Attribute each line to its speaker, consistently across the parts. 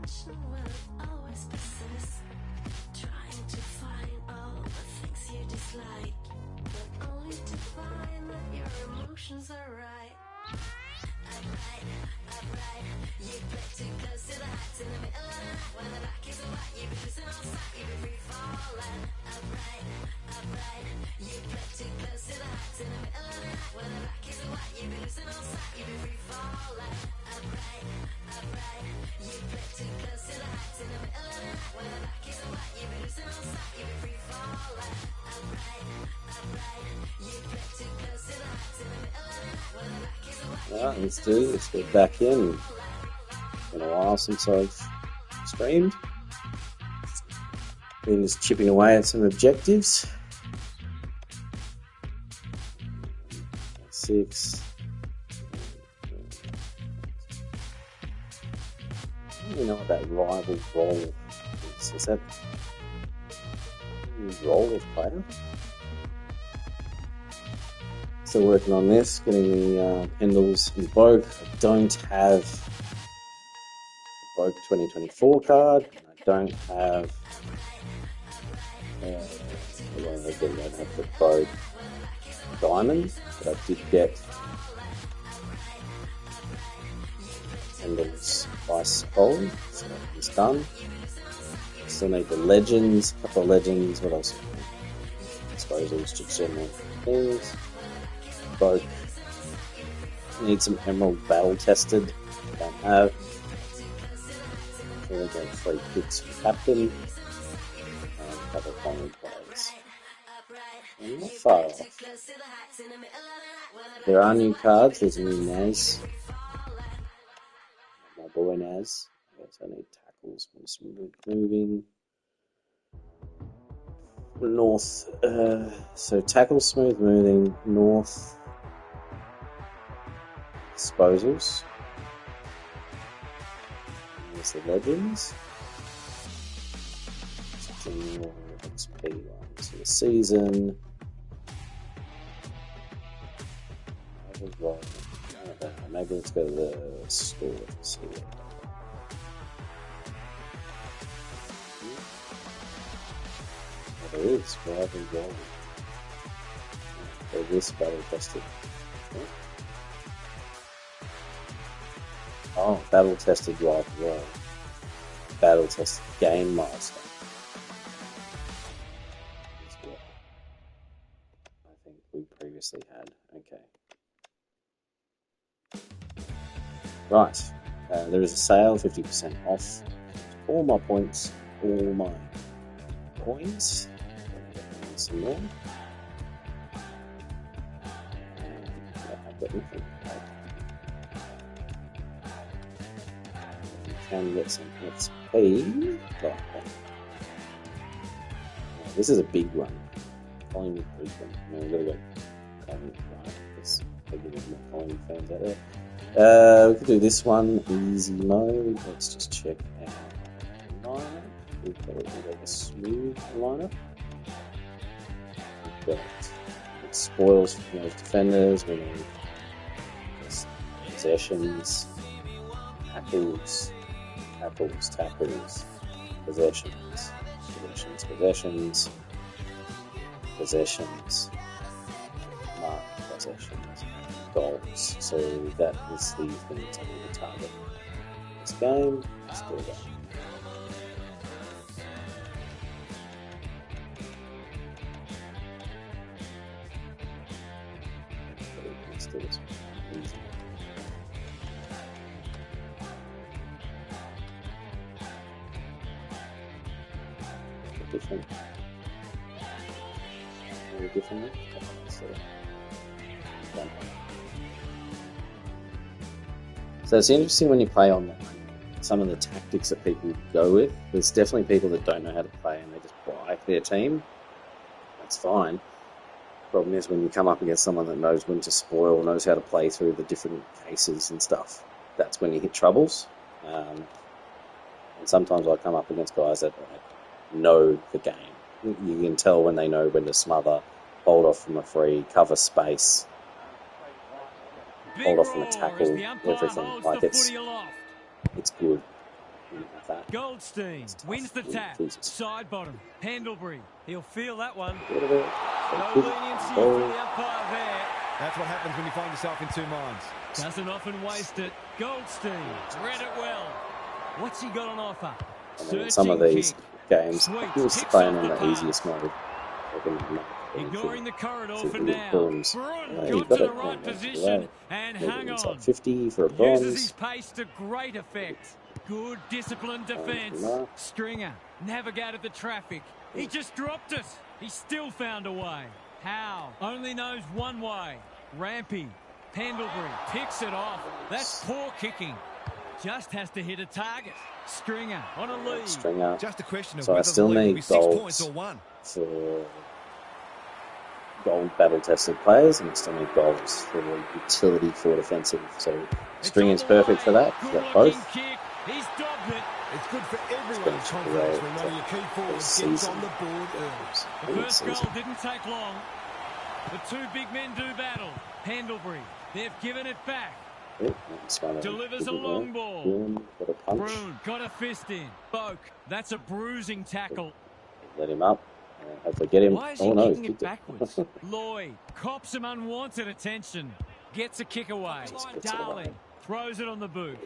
Speaker 1: Always persist, trying to find all the things you dislike, but only to find that your emotions are right. Upright, you play too close to the heights in the middle of the night. When the back is white, you be losing all sight, you be free falling. Upright, you play too close to the heights in the middle of the night. When the back is white, you be losing all sight, you be free falling. Upright, you play too close to the heights in the middle of the night. When the back is white, you be losing all sight, you be free falling. Upright, you play too close to the heights in the middle of the night. When the back is white.
Speaker 2: Alright, let's do this. Get back in. It's been a while since I've streamed. Been just chipping away at some objectives. 6. I don't really know what that rival role is. Is that a role of player? Still working on this, getting the Pendles in Bogue. I don't have the Bogue 2024 card. I don't have I don't have the Bogue Diamond, but I did get Pendles Ice Gold, so it's done. Still need the Legends, a couple of Legends, what else? I suppose it's just general things. Both need some Emerald Battle Tested. Don't have. We'll get 3 picks for Captain and a couple of common players. I'm not far off. There are new cards. There's a new Naz. My boy Naz. I guess I need tackles, smooth moving. North. So tackle, smooth moving, north. Disposals. There's the Legends. General XP ones for the season. Maybe let's go to the store to see it. There is rival role. So this battle tested. Oh, battle tested rival role. Battle tested game master. That's what I think we previously had. Okay. Right. There is a sale, 50% off. All my points, all my coins. Some more. And I've got nothing. You can get some XP. Like this is a big one. Collingwood Brisbane. No, we've got to go Collingwood, right? There's maybe more Collingwood fans out there. We could do this one, easy mode. Let's just check our lineup. We've got a smooth lineup. We've got spoils from those defenders. We need possessions, tackles, possessions, mark possessions, goals. So that is the thing to target this game. Let's do that. Let's do this one. Easy. Different. Very different. So it's interesting when you play online, some of the tactics that people go with. There's definitely people that don't know how to play and they just buy their team. That's fine. Problem is when you come up against someone that knows when to spoil, knows how to play through the different cases and stuff, that's when you hit troubles. And sometimes I come up against guys that know the game. You can tell when they know when to smother, hold off from a free, cover space, hold off from a tackle, everything. Like it's good. didn't have that.
Speaker 3: Goldstein
Speaker 2: That's tough.
Speaker 3: wins the
Speaker 2: Oh,
Speaker 3: tap.
Speaker 2: Jesus.
Speaker 3: Side bottom. Pendlebury. He'll feel that one.
Speaker 2: Get rid of it.
Speaker 3: No
Speaker 2: Good
Speaker 3: leniency
Speaker 2: ball.
Speaker 3: from the umpire there.
Speaker 4: That's what happens when you find yourself in two minds.
Speaker 3: Doesn't often waste it. Goldstein read it well. What's he got on offer?
Speaker 2: I mean, some of these games,
Speaker 3: Sweet.
Speaker 2: he was
Speaker 3: Picks
Speaker 2: playing
Speaker 3: off
Speaker 2: on
Speaker 3: the
Speaker 2: the
Speaker 3: pass.
Speaker 2: easiest mode.
Speaker 3: Ignoring the corridor
Speaker 2: See
Speaker 3: for
Speaker 2: if he
Speaker 3: now.
Speaker 2: bronze.
Speaker 3: Brun
Speaker 2: Yeah, he
Speaker 3: got
Speaker 2: got
Speaker 3: to the
Speaker 2: it.
Speaker 3: right
Speaker 2: Yeah,
Speaker 3: position and
Speaker 2: maybe
Speaker 3: hung
Speaker 2: inside
Speaker 3: on.
Speaker 2: 50 for a
Speaker 3: Uses
Speaker 2: bronze.
Speaker 3: his pace to great effect. Good disciplined defence.
Speaker 2: no.
Speaker 3: Stringer navigated the traffic. He just dropped it. He still found a way. How? Only knows one way. Rampy. Pendlebury picks it off. That's poor kicking. Just has to hit a target. Stringer on a lead.
Speaker 2: Stringer.
Speaker 4: Just a question of
Speaker 2: So I
Speaker 4: whether
Speaker 2: still
Speaker 4: the lead will
Speaker 2: need
Speaker 4: be 6
Speaker 2: goals.
Speaker 4: points or 1.
Speaker 2: For gold battle tested players, and I still need goals for utility for defensive. So Stringer's perfect for that. He's got both.
Speaker 3: Kick. He's dogged it.
Speaker 4: It's good for
Speaker 2: been
Speaker 4: everyone's confidence when one of your key forwards
Speaker 2: this
Speaker 4: gets
Speaker 2: season.
Speaker 4: on the board early.
Speaker 3: The first goal didn't take long. The two big men do battle. Pendlebury. They've given it back. Delivers a long ball.
Speaker 2: Boom, got a punch.
Speaker 3: Brun got a fist in. Boak. That's a bruising tackle.
Speaker 2: Let him up. Hopefully get him.
Speaker 3: Why is he
Speaker 2: Oh no,
Speaker 3: kicking
Speaker 2: he
Speaker 3: it
Speaker 2: kicked
Speaker 3: backwards? Lloyd cops some unwanted attention. Gets a kick away.
Speaker 2: Just puts it
Speaker 3: Darling
Speaker 2: away.
Speaker 3: throws it on the boot.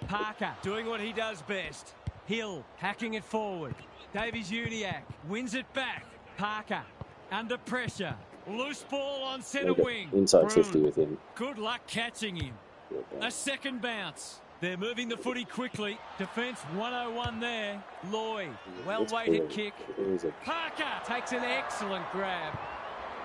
Speaker 3: Parker doing what he does best. Hill hacking it forward. Davies-Uniacke wins it back. Parker under pressure. Loose ball on centre wing.
Speaker 2: Inside
Speaker 3: Brun.
Speaker 2: 50 with him.
Speaker 3: Good luck catching him. A second bounce. They're moving the footy quickly. Defence 101 there. Lloyd, well-weighted kick. Parker takes an excellent grab.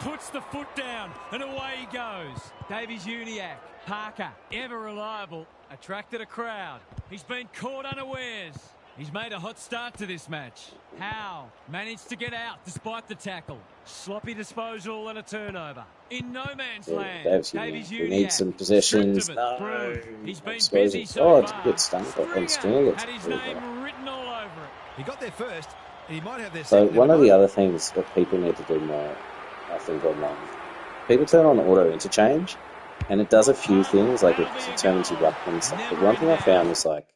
Speaker 3: Puts the foot down and away he goes. Davies-Uniacke. Parker, ever reliable, attracted a crowd. He's been caught unawares. He's made a hot start to this match. Howe managed to get out despite the tackle. Sloppy disposal and a turnover. In no man's land, Davies-Uniacke.
Speaker 2: He needs some possessions. No.
Speaker 3: He's been
Speaker 2: Exposing.
Speaker 3: busy so
Speaker 2: Oh, it's a
Speaker 3: far.
Speaker 2: good stunt. And
Speaker 3: Stringer
Speaker 2: Stringer gets
Speaker 3: had his
Speaker 2: really
Speaker 3: name
Speaker 2: well.
Speaker 3: written all over it.
Speaker 4: He got there first, and he might have their
Speaker 2: So
Speaker 4: second.
Speaker 2: one of the other things that people need to do more, I think, online, people turn on auto interchange, and it does a few things, like it determines your ruckman and stuff. But one thing I found is like,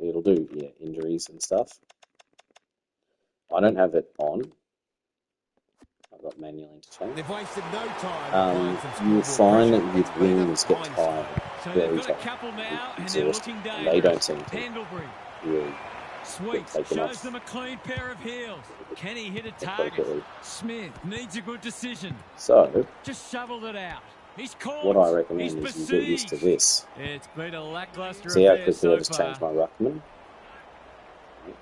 Speaker 2: it'll do injuries and stuff. I don't have it on. I've got manual interchange.
Speaker 4: They've wasted no time.
Speaker 2: You'll find that your wings get tired
Speaker 3: So
Speaker 2: very
Speaker 3: they've got a
Speaker 2: tired.
Speaker 3: couple now, and they're
Speaker 2: Exhausted.
Speaker 3: looking
Speaker 2: And
Speaker 3: dangerous.
Speaker 2: they don't seem to
Speaker 3: Pendlebury,
Speaker 2: really
Speaker 3: sweet,
Speaker 2: take them
Speaker 3: shows
Speaker 2: off.
Speaker 3: them a clean pair of heels. Can he hit a
Speaker 2: appropriately.
Speaker 3: target? Smith needs a good decision.
Speaker 2: So,
Speaker 3: Just shoveled it out. He's caught.
Speaker 2: what I recommend
Speaker 3: He's
Speaker 2: is you get used to
Speaker 3: besieged.
Speaker 2: this.
Speaker 3: It's been a lackluster
Speaker 2: See how
Speaker 3: affair
Speaker 2: quickly
Speaker 3: so
Speaker 2: I just
Speaker 3: far.
Speaker 2: changed my ruckman?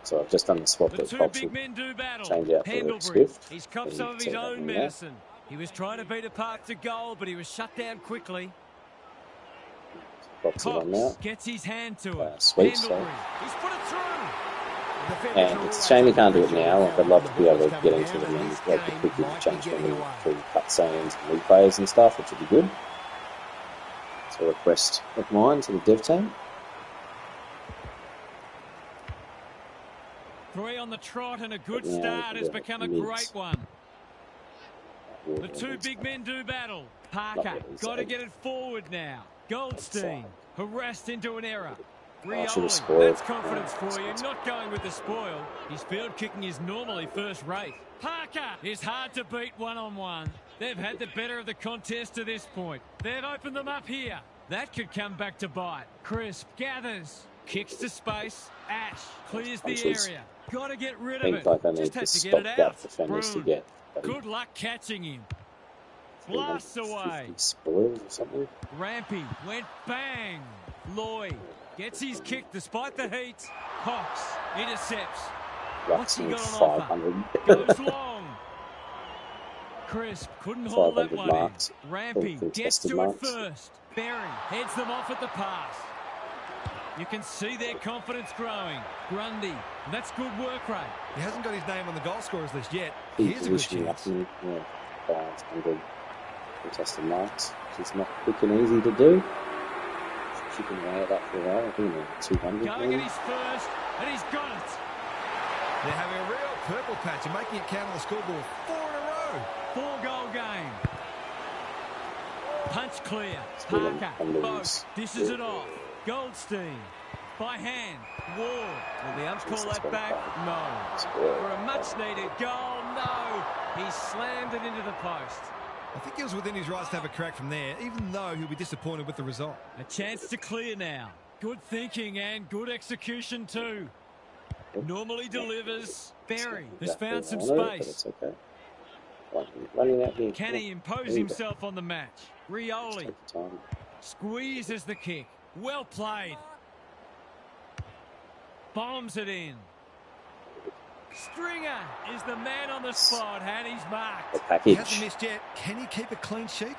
Speaker 2: So I've just done the swap
Speaker 3: The
Speaker 2: that
Speaker 3: two
Speaker 2: Cox
Speaker 3: big men do battle.
Speaker 2: change out for
Speaker 3: Pendlebury.
Speaker 2: Swift.
Speaker 3: He's copped
Speaker 2: And
Speaker 3: some of his
Speaker 2: take that
Speaker 3: own
Speaker 2: one out.
Speaker 3: medicine. He was trying to beat a path to goal, but he was shut down quickly.
Speaker 2: Cox it on now.
Speaker 3: Cox gets his hand to it.
Speaker 2: Sweet, so.
Speaker 3: Pendlebury. He's put it through.
Speaker 2: And it's a shame you can't do it now. Like, I'd love to be able to get into them and like the quickly change them through cutscenes and replays and stuff, which would be good. So a request of mine to the dev team.
Speaker 3: 3 on the trot and a good
Speaker 2: Yeah,
Speaker 3: start has
Speaker 2: yeah,
Speaker 3: become a
Speaker 2: mix.
Speaker 3: great one. The two big men do battle. Parker
Speaker 2: Not really
Speaker 3: got to
Speaker 2: safe.
Speaker 3: get it forward now. Goldstein harassed into an error.
Speaker 2: I should have
Speaker 3: Rioli,
Speaker 2: scored.
Speaker 3: that's confidence for you. Not going with the spoil. His field kicking is normally first rate. Parker is hard to beat one-on-one. They've had the better of the contest to this point. They've opened them up here. That could come back to bite. Crisp gathers. Kicks to space. Ash clears the
Speaker 2: Punches.
Speaker 3: area. Got to get rid
Speaker 2: I
Speaker 3: of
Speaker 2: think
Speaker 3: it.
Speaker 2: like I need
Speaker 3: Just
Speaker 2: to
Speaker 3: had to get
Speaker 2: stop
Speaker 3: it
Speaker 2: that
Speaker 3: out.
Speaker 2: defenders to
Speaker 3: Brun.
Speaker 2: get
Speaker 3: Good luck catching him. Blasts away.
Speaker 2: 350 spoils or something.
Speaker 3: Rampy went bang. Lloyd gets his kick despite the heat. Cox intercepts. What's he
Speaker 2: Ruxman
Speaker 3: got on offer?
Speaker 2: 500.
Speaker 3: Goes long. Crisp couldn't hold that
Speaker 2: 500
Speaker 3: one
Speaker 2: marks.
Speaker 3: in. Rampy
Speaker 2: All
Speaker 3: gets
Speaker 2: contested
Speaker 3: to
Speaker 2: marks.
Speaker 3: it first. Berry heads them off at the pass. You can see their confidence growing. Grundy, that's good work rate.
Speaker 4: He hasn't got his name on the goal scorers list yet.
Speaker 2: Big
Speaker 4: Here's a good
Speaker 2: position
Speaker 4: chance.
Speaker 2: Ruxman. Yeah, 500 contested marks, which is not quick and easy to do. Chipping away at that for a while. I think about 200
Speaker 3: Going
Speaker 2: maybe.
Speaker 3: at his first, and he's got it.
Speaker 4: They're having a real purple patch and making it count on the scoreboard 4 in a row.
Speaker 3: 4-goal game. Punch clear.
Speaker 2: Still
Speaker 3: Parker,
Speaker 2: on the
Speaker 3: Boak,
Speaker 2: loose.
Speaker 3: dishes it off. Goldstein. By hand. Ward. Will the umps call that back? No.
Speaker 2: Score.
Speaker 3: For a much-needed goal, no. He slammed it into the post.
Speaker 4: I think he was within his rights to have a crack from there, even though he'll be disappointed with the result.
Speaker 3: A chance to clear now. Good thinking and good execution too. Normally delivers. Berry has found some space.
Speaker 2: It's okay. Running out here.
Speaker 3: Can he impose himself on the match? Rioli
Speaker 2: Take the time.
Speaker 3: squeezes the kick. Well played. Bombs it in. Stringer is the man on the spot, and he's marked.
Speaker 2: The
Speaker 4: He
Speaker 2: package.
Speaker 4: hasn't missed yet. Can he keep a clean sheet?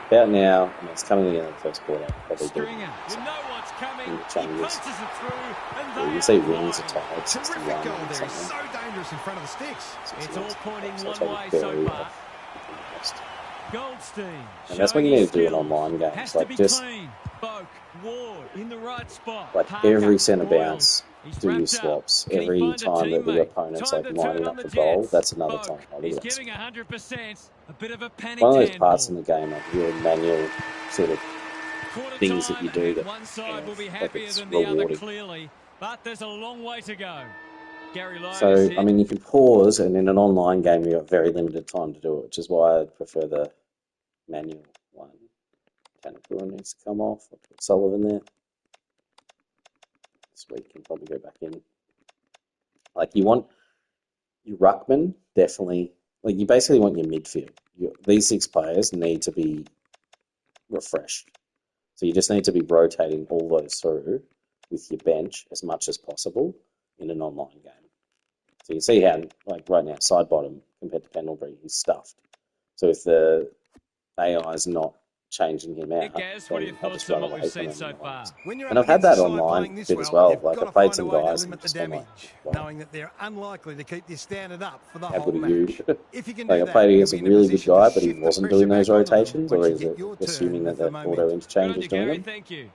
Speaker 2: About now, and it's coming in the first quarter. Probably do.
Speaker 3: Stringer, you know what's coming.
Speaker 2: In the
Speaker 3: He
Speaker 2: changes.
Speaker 3: punches it through, and
Speaker 2: You
Speaker 3: they
Speaker 2: can see
Speaker 3: are
Speaker 2: wings are
Speaker 3: flying.
Speaker 2: tied.
Speaker 4: Terrific
Speaker 2: 61
Speaker 4: goal
Speaker 2: and
Speaker 4: there. He's
Speaker 2: something.
Speaker 4: so dangerous in front of the sticks.
Speaker 3: It's all pointing
Speaker 2: So
Speaker 3: one
Speaker 2: take
Speaker 3: way
Speaker 2: Berry
Speaker 3: so far.
Speaker 2: off.
Speaker 3: Goldstein.
Speaker 2: And that's when you
Speaker 3: showing
Speaker 2: need to do it
Speaker 3: skills.
Speaker 2: online games.
Speaker 3: Has
Speaker 2: Like,
Speaker 3: to be
Speaker 2: just-
Speaker 3: clean. Boak, Ward in the right spot.
Speaker 2: Like
Speaker 3: Parker,
Speaker 2: every centre
Speaker 3: Boyle.
Speaker 2: bounce,
Speaker 3: He's
Speaker 2: do your
Speaker 3: wrapped up.
Speaker 2: swaps.
Speaker 3: Can he
Speaker 2: Every
Speaker 3: find a
Speaker 2: time that the
Speaker 3: teammate?
Speaker 2: opponent's
Speaker 3: Time
Speaker 2: like
Speaker 3: to
Speaker 2: lining
Speaker 3: turn
Speaker 2: up
Speaker 3: on the
Speaker 2: for goal,
Speaker 3: Jets.
Speaker 2: that's another
Speaker 3: Boak,
Speaker 2: time. I'll do
Speaker 3: he's
Speaker 2: that.
Speaker 3: giving 100%. A bit of a panic
Speaker 2: One of those
Speaker 3: handball.
Speaker 2: parts in the game, like real manual sort of
Speaker 3: Quarter
Speaker 2: things that
Speaker 3: time,
Speaker 2: you do
Speaker 3: and
Speaker 2: that,
Speaker 3: one side
Speaker 2: you know,
Speaker 3: will be
Speaker 2: like
Speaker 3: happier
Speaker 2: it's
Speaker 3: than the other,
Speaker 2: rewarding.
Speaker 3: clearly. But there's a long way to go. Gary Lyons
Speaker 2: So,
Speaker 3: here.
Speaker 2: I mean, you can pause, and in an online game, you've got very limited time to do it, which is why I prefer the manual one. Tanakura needs to come off. I'll put Sullivan there. This week can probably go back in. Like, you want your ruckman, definitely. Like, you basically want your midfield. These 6 players need to be refreshed. So you just need to be rotating all those through with your bench as much as possible in an online game. So you see how, like right now, side bottom compared to Pendlebury, he's stuffed. So if the AI is not changing him out,
Speaker 3: Nick Gaz, what are your
Speaker 2: then I'll
Speaker 3: thoughts
Speaker 2: just
Speaker 3: on
Speaker 2: run
Speaker 3: what
Speaker 2: away
Speaker 3: we've
Speaker 2: from
Speaker 3: seen
Speaker 2: him.
Speaker 3: so far?
Speaker 4: When you're
Speaker 2: And
Speaker 4: up
Speaker 2: I've had
Speaker 4: against
Speaker 2: that
Speaker 4: a side
Speaker 2: online
Speaker 4: playing this
Speaker 2: bit as
Speaker 4: well,
Speaker 2: well.
Speaker 4: you've
Speaker 2: Like,
Speaker 4: got
Speaker 2: I've
Speaker 4: to
Speaker 2: played
Speaker 4: find a
Speaker 2: some
Speaker 4: way to
Speaker 2: guys and
Speaker 4: limit the
Speaker 2: just been
Speaker 4: damage,
Speaker 2: like, wow,
Speaker 4: knowing that they're unlikely to keep you standing up for the
Speaker 2: how
Speaker 4: whole
Speaker 2: good are
Speaker 4: match.
Speaker 2: you?
Speaker 4: If you can
Speaker 2: Like,
Speaker 4: do
Speaker 2: I
Speaker 4: that,
Speaker 2: played
Speaker 4: you'll
Speaker 2: against
Speaker 4: be
Speaker 2: a
Speaker 4: in a
Speaker 2: really good
Speaker 4: position
Speaker 2: guy,
Speaker 4: to
Speaker 2: but he
Speaker 4: shift the
Speaker 2: wasn't
Speaker 4: pressure
Speaker 2: doing those
Speaker 4: back onto them
Speaker 2: rotations,
Speaker 4: once
Speaker 2: or
Speaker 4: you
Speaker 2: is
Speaker 4: get
Speaker 2: it
Speaker 4: your
Speaker 2: assuming
Speaker 4: turn
Speaker 2: that
Speaker 4: with the
Speaker 2: the
Speaker 4: momentum.
Speaker 2: auto interchange
Speaker 3: Good on
Speaker 2: is
Speaker 3: you,
Speaker 2: doing
Speaker 3: Gary.
Speaker 2: them?
Speaker 3: Thank you.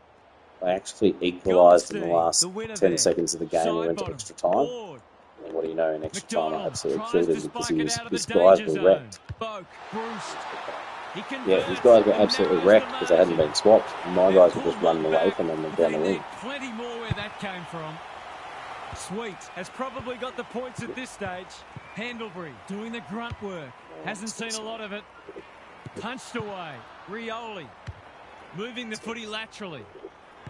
Speaker 2: I actually equalised in the
Speaker 3: Goldstein,
Speaker 2: last
Speaker 3: the winner
Speaker 2: 10
Speaker 3: there.
Speaker 2: seconds of the game. We
Speaker 3: Side
Speaker 2: went to
Speaker 3: bottom.
Speaker 2: extra time.
Speaker 3: Ward.
Speaker 2: And what do you know, in extra time, I
Speaker 3: McDonald
Speaker 2: absolutely
Speaker 3: tries
Speaker 2: killed
Speaker 3: to
Speaker 2: him because
Speaker 3: spike it out of the
Speaker 2: his guys
Speaker 3: danger
Speaker 2: were
Speaker 3: zone.
Speaker 2: wrecked.
Speaker 3: Boak, Bruce. He converts.
Speaker 2: Yeah, his guys were
Speaker 3: and
Speaker 2: absolutely
Speaker 3: narrows the
Speaker 2: wrecked because they hadn't
Speaker 3: margin.
Speaker 2: been swapped. And my
Speaker 3: They've
Speaker 2: guys were
Speaker 3: pulled
Speaker 2: just running
Speaker 3: one
Speaker 2: away
Speaker 3: back,
Speaker 2: from them and
Speaker 3: but
Speaker 2: down
Speaker 3: they
Speaker 2: the
Speaker 3: need
Speaker 2: wing.
Speaker 3: plenty more where that came from. Sweet has probably got the points at this stage. Pendlebury doing the grunt work. Hasn't seen a lot of it. Punched away. Rioli moving the footy laterally.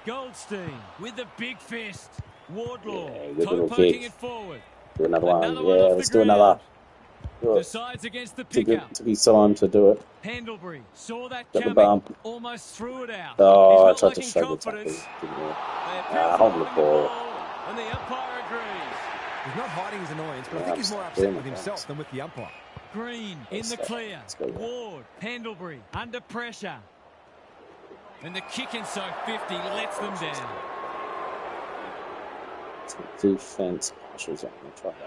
Speaker 3: Goldstein with the big fist. Wardlaw
Speaker 2: Yeah, good
Speaker 3: toe
Speaker 2: little
Speaker 3: poking
Speaker 2: kick.
Speaker 3: it forward.
Speaker 2: Do another one.
Speaker 3: Another
Speaker 2: Yeah,
Speaker 3: one off
Speaker 2: let's
Speaker 3: the
Speaker 2: do another.
Speaker 3: ground.
Speaker 2: Do it.
Speaker 3: Decides against the
Speaker 2: Took
Speaker 3: pickup.
Speaker 2: his time to do it.
Speaker 3: Pendlebury saw that
Speaker 2: Got the
Speaker 3: coming.
Speaker 2: bump.
Speaker 3: Almost threw it out.
Speaker 2: Oh, I
Speaker 3: He's
Speaker 2: tried
Speaker 3: not
Speaker 2: to
Speaker 3: lacking
Speaker 2: show the tackle.
Speaker 3: confidence.
Speaker 2: Didn't work.
Speaker 3: They're
Speaker 2: Holding the
Speaker 3: holding
Speaker 2: ball.
Speaker 3: and the umpire agrees.
Speaker 4: He's not hiding his annoyance, but I
Speaker 2: Yeah,
Speaker 4: think he's more
Speaker 2: I'm
Speaker 4: upset
Speaker 2: doing
Speaker 4: with
Speaker 2: my
Speaker 4: himself
Speaker 2: best.
Speaker 4: than with the umpire.
Speaker 3: Green in the clear.
Speaker 2: Let's go.
Speaker 3: Ward, Pendlebury under pressure. And the kick inside 50 lets them down.
Speaker 2: Defense partials. I'm going to try that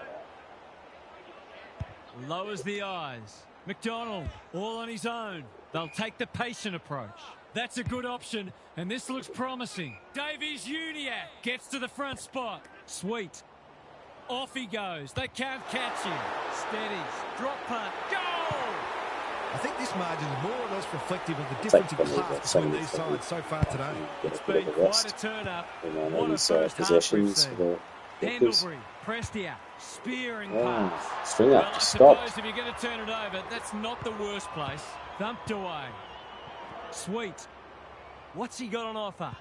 Speaker 2: out.
Speaker 3: Lowers the eyes. McDonald, all on his own. They'll take the patient approach. That's a good option, and this looks promising. Davies Uniac gets to the front spot. Sweet. Off he goes. They can't catch him. Steadies. Drop punt. Goal!
Speaker 4: I think this margin is more or less reflective of the difference in class between these sides so far today.
Speaker 3: It's been quite a turn-up. What a first half we've
Speaker 2: possessions
Speaker 3: seen.
Speaker 2: for the
Speaker 3: Pendlebury, Prestia, spearing
Speaker 2: Yeah,
Speaker 3: pass.
Speaker 2: Stringer
Speaker 3: Well, I
Speaker 2: just
Speaker 3: suppose
Speaker 2: stopped.
Speaker 3: if you're going to turn it over, that's not the worst place. Thumped away. Sweet. What's he got on offer?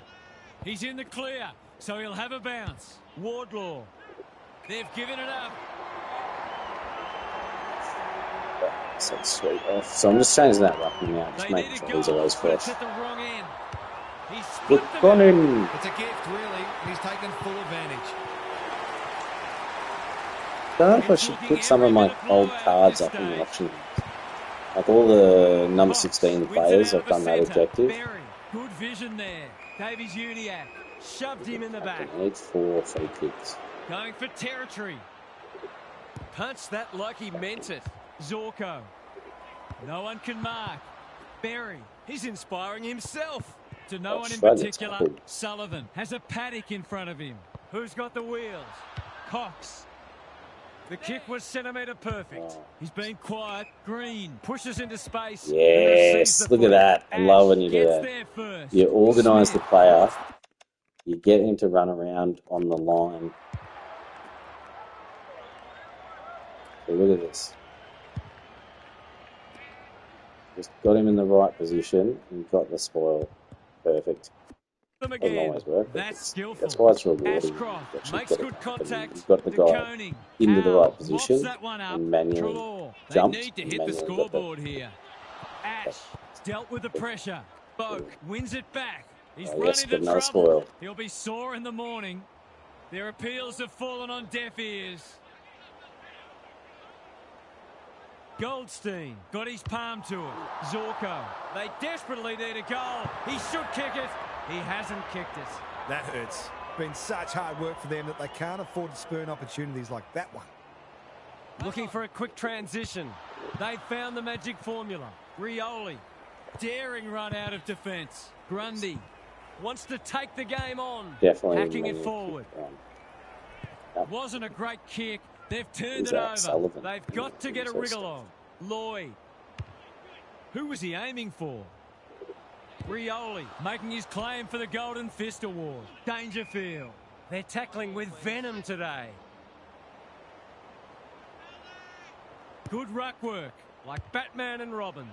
Speaker 3: He's in the clear, so he'll have a bounce. Wardlaw. They've given it up.
Speaker 2: So sweet off. So I'm just changing that rucking out, just
Speaker 3: They
Speaker 2: making
Speaker 3: need
Speaker 2: sure
Speaker 3: a
Speaker 2: he's
Speaker 3: goal,
Speaker 2: always
Speaker 3: but it's
Speaker 2: fresh.
Speaker 3: at the wrong end. He's
Speaker 2: Look,
Speaker 3: split them
Speaker 2: gone
Speaker 3: out.
Speaker 2: in.
Speaker 4: It's a gift, really, and he's taken full advantage.
Speaker 2: Don't know if I should put some of my old cards up in the auction. Like all the number 16 players, I've done that objective.
Speaker 3: Berry, good vision there. Davies Uniac shoved him in the back.
Speaker 2: I need 4 free kicks.
Speaker 3: Going for territory. Punched that like he meant it. Zorko. No one can mark. Berry, he's inspiring himself. To no one in
Speaker 2: shred it,
Speaker 3: particular.
Speaker 2: tackle.
Speaker 3: Sullivan has a paddock in front of him. Who's got the wheels? Cox. The kick was centimetre perfect.
Speaker 2: Oh.
Speaker 3: He's been quiet. Green pushes into space.
Speaker 2: Yes, look at that. I love when you do that.
Speaker 3: There first.
Speaker 2: You organise the
Speaker 3: Smith.
Speaker 2: player. You get him to run around on the line. So look at this. Just got him in the right position and got the spoil. Perfect.
Speaker 3: Them
Speaker 2: Doesn't
Speaker 3: again.
Speaker 2: always work.
Speaker 3: That's skillful.
Speaker 2: That's why it's rewarding.
Speaker 3: Ashcroft
Speaker 2: You've
Speaker 3: makes
Speaker 2: got
Speaker 3: good
Speaker 2: it,
Speaker 3: contact.
Speaker 2: you've got the guy into the right position
Speaker 3: that one up.
Speaker 2: and manually
Speaker 3: Trelaw.
Speaker 2: jumped.
Speaker 3: They need to
Speaker 2: and
Speaker 3: hit the
Speaker 2: manually got
Speaker 3: scoreboard here. Ash dealt with the pressure. Boak wins it back. He's run
Speaker 2: yes,
Speaker 3: into
Speaker 2: got another
Speaker 3: trouble.
Speaker 2: spoil.
Speaker 3: He'll be sore in the morning. Their appeals have fallen on deaf ears. Goldstein got his palm to it. Zorko. They desperately need a goal. He should kick it. He hasn't kicked it.
Speaker 4: That hurts. Been such hard work for them that they can't afford to spurn opportunities like that one.
Speaker 3: Looking for a quick transition. They've found the magic formula. Rioli. Daring run out of defence. Grundy wants to take the game on.
Speaker 2: Definitely
Speaker 3: hacking it forward.
Speaker 2: Yep.
Speaker 3: Wasn't a great kick. They've turned
Speaker 2: Who's
Speaker 3: it
Speaker 2: that?
Speaker 3: over.
Speaker 2: Sullivan.
Speaker 3: They've got to get a wriggle on. Lloyd. Who was he aiming for? Rioli making his claim for the Golden Fist Award. Dangerfield. They're tackling with venom today. Good ruck work, like Batman and Robin.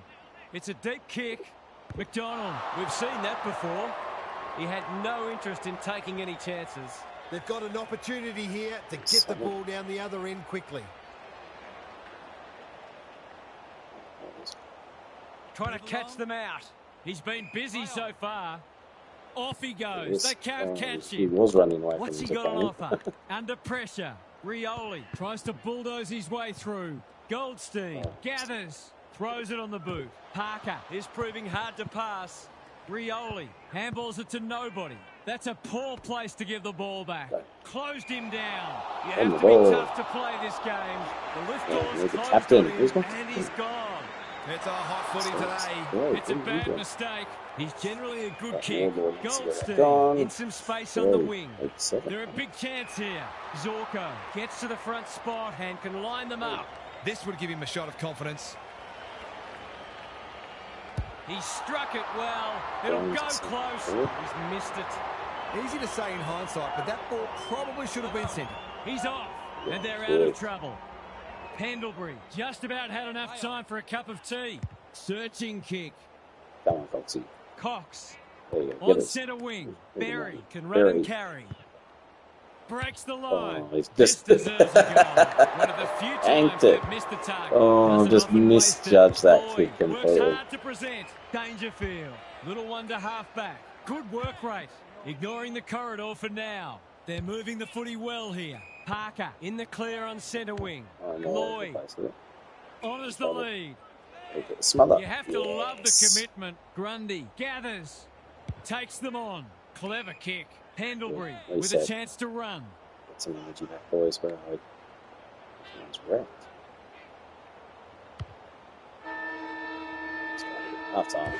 Speaker 3: It's a deep kick. McDonald. We've seen that before. He had no interest in taking any chances.
Speaker 4: They've got an opportunity here to get the ball down the other end quickly.
Speaker 3: Trying to catch them out. He's been busy so far. Off he goes. They can't catch
Speaker 2: He
Speaker 3: him.
Speaker 2: was running away
Speaker 3: What's
Speaker 2: from
Speaker 3: he got on
Speaker 2: Zafani.
Speaker 3: offer? Under pressure. Rioli tries to bulldoze his way through. Goldstein gathers. Throws it on the boot. Parker is proving hard to pass. Rioli handballs it to nobody. That's a poor place to give the ball back. Closed him down. You have to be tough to play this game. The lift door's closed on him, and he's gone.
Speaker 4: It's a hot footy today.
Speaker 3: It's a bad mistake. He's generally a good kick. Goldstein in some space on the wing. They're a big chance here. Zorko gets to the front spot and can line them up.
Speaker 4: This would give him a shot of confidence.
Speaker 3: He struck it well. It'll go close. He's missed it.
Speaker 4: Easy to say in hindsight, but that ball probably should have been centred.
Speaker 3: He's off, and they're out of trouble. Pendlebury just about had enough time for a cup of tea. Searching kick.
Speaker 2: Come on, Foxy.
Speaker 3: Cox
Speaker 2: There you go.
Speaker 3: on
Speaker 2: Get it.
Speaker 3: centre wing. Berry can
Speaker 2: Berry.
Speaker 3: run and carry. Breaks the line.
Speaker 2: Oh, he's
Speaker 3: This
Speaker 2: just
Speaker 3: deserves a goal. One of the few
Speaker 2: Yanked
Speaker 3: times
Speaker 2: it.
Speaker 3: they've missed the target.
Speaker 2: Oh,
Speaker 3: Doesn't
Speaker 2: just
Speaker 3: often waste it.
Speaker 2: misjudged that
Speaker 3: Lloyd
Speaker 2: kick
Speaker 3: works
Speaker 2: completely.
Speaker 3: hard to present. Dangerfield. Little one to half back. Good work rate. Ignoring the corridor for now. They're moving the footy well here. Parker in the clear on centre wing.
Speaker 2: Oh, no,
Speaker 3: Lloyd
Speaker 2: that's it.
Speaker 3: honours the lead.
Speaker 2: Smother.
Speaker 3: You have to love the commitment. Grundy gathers. Takes them on. Clever kick. Pendlebury
Speaker 2: Yeah,
Speaker 3: with
Speaker 2: said.
Speaker 3: a chance to run.
Speaker 2: Get some energy back, boys. Where are we? Someone's wrecked. Half time.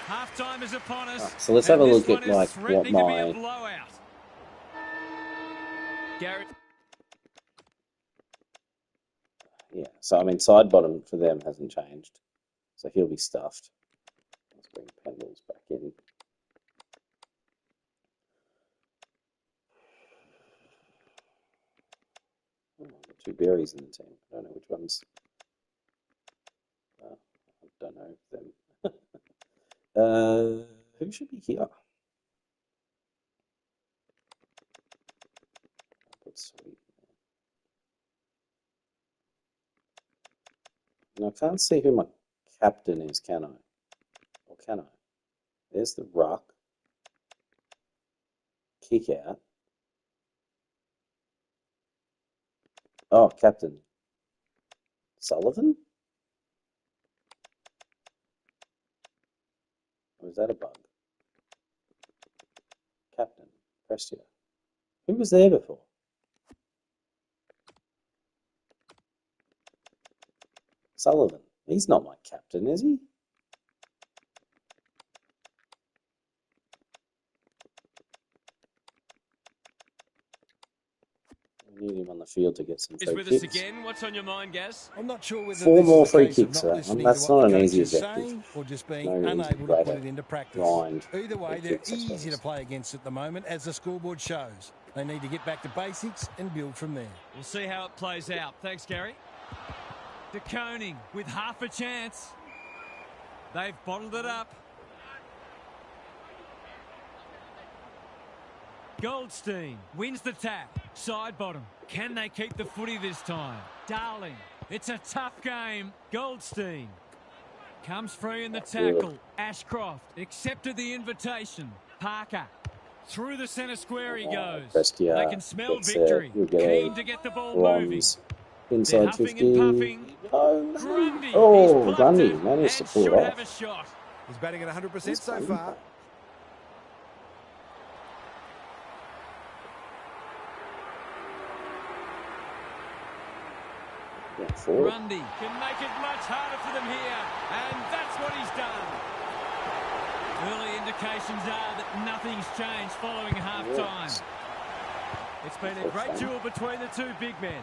Speaker 3: Half time is upon us.
Speaker 2: Right, so let's have a
Speaker 3: and
Speaker 2: look
Speaker 3: this
Speaker 2: at
Speaker 3: one is
Speaker 2: like what
Speaker 3: threatening to be a
Speaker 2: my
Speaker 3: blowout. Garrett.
Speaker 2: So I mean, side bottom for them hasn't changed, so he'll be stuffed. Let's bring Pendles back in. Oh, I've got two berries in the team. I don't know which ones. I don't know them. Who should be here? I'll put Sweet. And I can't see who my captain is, can I? Or can I? There's the ruck. Kick out. Oh, captain. Sullivan? Or is that a bug? Captain. Prestia. Who was there before? Sullivan. He's not my captain, is he? We need field to get some
Speaker 3: Is
Speaker 2: free
Speaker 3: with us
Speaker 2: kicks.
Speaker 3: again. What's on your mind, Gaz?
Speaker 4: I'm not sure whether
Speaker 2: 4
Speaker 4: this
Speaker 2: more
Speaker 4: is a
Speaker 2: free
Speaker 4: case of
Speaker 2: kicks.
Speaker 4: not listening
Speaker 2: That's
Speaker 4: to what
Speaker 2: not
Speaker 4: the
Speaker 2: an
Speaker 4: coach
Speaker 2: easy
Speaker 4: is
Speaker 2: objective.
Speaker 4: saying, or just being
Speaker 2: No easy
Speaker 4: unable to put
Speaker 2: way
Speaker 4: it into practice.
Speaker 2: grind
Speaker 4: Either way,
Speaker 2: free
Speaker 4: they're
Speaker 2: kicks, I
Speaker 4: easy to
Speaker 2: suppose.
Speaker 4: play against at the moment, as the scoreboard shows. They need to get back to basics and build from there.
Speaker 3: We'll see how it plays out. Thanks, Gary. De Koning with half a chance. They've bottled it up. Goldstein wins the tap. Side bottom. Can they keep the footy this time? Darling. It's a tough game. Goldstein comes free in the tackle. Ashcroft accepted the invitation. Parker through the centre square he goes.
Speaker 2: Prestia
Speaker 3: They can smell
Speaker 2: gets
Speaker 3: victory.
Speaker 2: you'll get
Speaker 3: Keen
Speaker 2: a
Speaker 3: to get the ball moving.
Speaker 2: bronze
Speaker 3: They're
Speaker 2: inside
Speaker 3: huffing
Speaker 2: 50.
Speaker 3: and puffing.
Speaker 2: Oh,
Speaker 3: Grundy.
Speaker 2: oh,
Speaker 3: He's
Speaker 2: Grundy
Speaker 3: plucked it
Speaker 2: managed to
Speaker 3: and
Speaker 2: pull
Speaker 3: should
Speaker 2: it
Speaker 3: have a
Speaker 2: off.
Speaker 3: shot.
Speaker 4: He's batting at 100%
Speaker 2: That's
Speaker 4: so
Speaker 2: fun.
Speaker 4: far.
Speaker 2: Yeah, 4.
Speaker 3: Grundy can make it much harder for them here, and that's what he's done. Early indications are that nothing's changed following half-time.
Speaker 2: Yes.
Speaker 3: It's been a great duel between the two big men.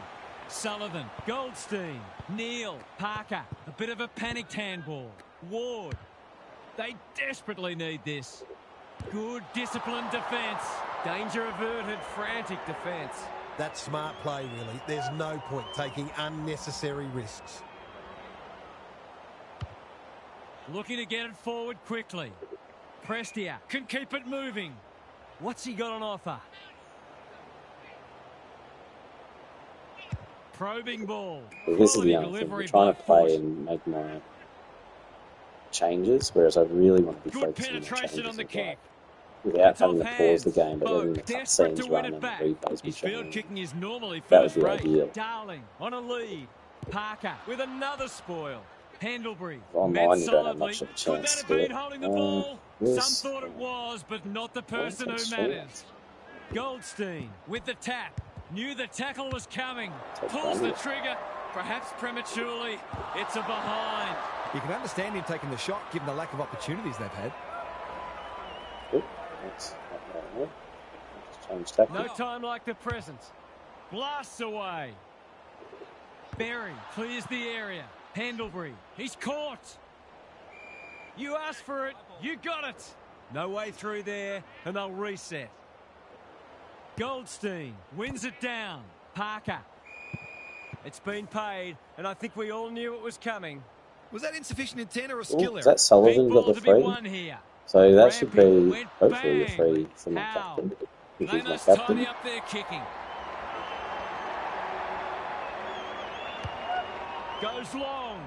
Speaker 3: Sullivan, Goldstein, Neal, Parker. A bit of a panicked handball. Ward. They desperately need this. Good disciplined defence. Danger averted, frantic defence.
Speaker 4: That's smart play, really. There's no point taking unnecessary risks.
Speaker 3: Looking to get it forward quickly. Prestia can keep it moving. What's he got on offer? Probing ball.
Speaker 2: This is the
Speaker 3: Quality
Speaker 2: other thing.
Speaker 3: delivery
Speaker 2: I'm trying
Speaker 3: by
Speaker 2: to play
Speaker 3: foot.
Speaker 2: and make my changes, whereas I really want to be
Speaker 3: Good
Speaker 2: focusing on
Speaker 3: penetration
Speaker 2: changes
Speaker 3: on the
Speaker 2: like,
Speaker 3: kick.
Speaker 2: without
Speaker 3: It's
Speaker 2: having
Speaker 3: off
Speaker 2: to pause the
Speaker 3: hands.
Speaker 2: game, but letting the
Speaker 3: Boak desperate
Speaker 2: cutscenes
Speaker 3: to win
Speaker 2: run
Speaker 3: it
Speaker 2: and
Speaker 3: back.
Speaker 2: the replays be
Speaker 3: His field
Speaker 2: shown.
Speaker 3: kicking is normally
Speaker 2: That would
Speaker 3: first
Speaker 2: be
Speaker 3: rate.
Speaker 2: ideal.
Speaker 3: Darling on a lead. Parker with another spoil. Pendlebury
Speaker 2: Online,
Speaker 3: met
Speaker 2: you don't have
Speaker 3: solidly.
Speaker 2: much of a
Speaker 3: Could
Speaker 2: chance
Speaker 3: that
Speaker 2: to
Speaker 3: have
Speaker 2: do
Speaker 3: been
Speaker 2: it.
Speaker 3: holding the ball?
Speaker 2: Yes.
Speaker 3: Some thought it was, but not the person who
Speaker 2: That's
Speaker 3: matters. Goldstein with the tap. Knew the tackle was coming.
Speaker 2: Take
Speaker 3: Pulls the
Speaker 2: that.
Speaker 3: trigger, perhaps prematurely. It's a behind.
Speaker 4: You can understand him taking the shot, given the lack of opportunities they've had.
Speaker 2: Good. That's not bad, huh? Let's change tactics.
Speaker 3: No time like the present. Blasts away. Berry clears the area. Pendlebury, he's caught. You asked for it, you got it. No way through there, and they'll reset. Goldstein wins it down. Parker. It's been paid, and I think we all knew it was coming.
Speaker 4: Was that insufficient intent or a
Speaker 2: Ooh,
Speaker 4: skill
Speaker 2: is
Speaker 4: error?
Speaker 2: that Sullivan
Speaker 3: Big
Speaker 2: got
Speaker 3: ball
Speaker 2: the
Speaker 3: to be
Speaker 2: free?
Speaker 3: won here.
Speaker 2: So that should be
Speaker 3: Rampy went
Speaker 2: hopefully a
Speaker 3: bang.
Speaker 2: free for my
Speaker 3: Howe.
Speaker 2: captain. If
Speaker 3: They
Speaker 2: he's my
Speaker 3: must tidy
Speaker 2: captain.
Speaker 3: up their kicking. Goes long.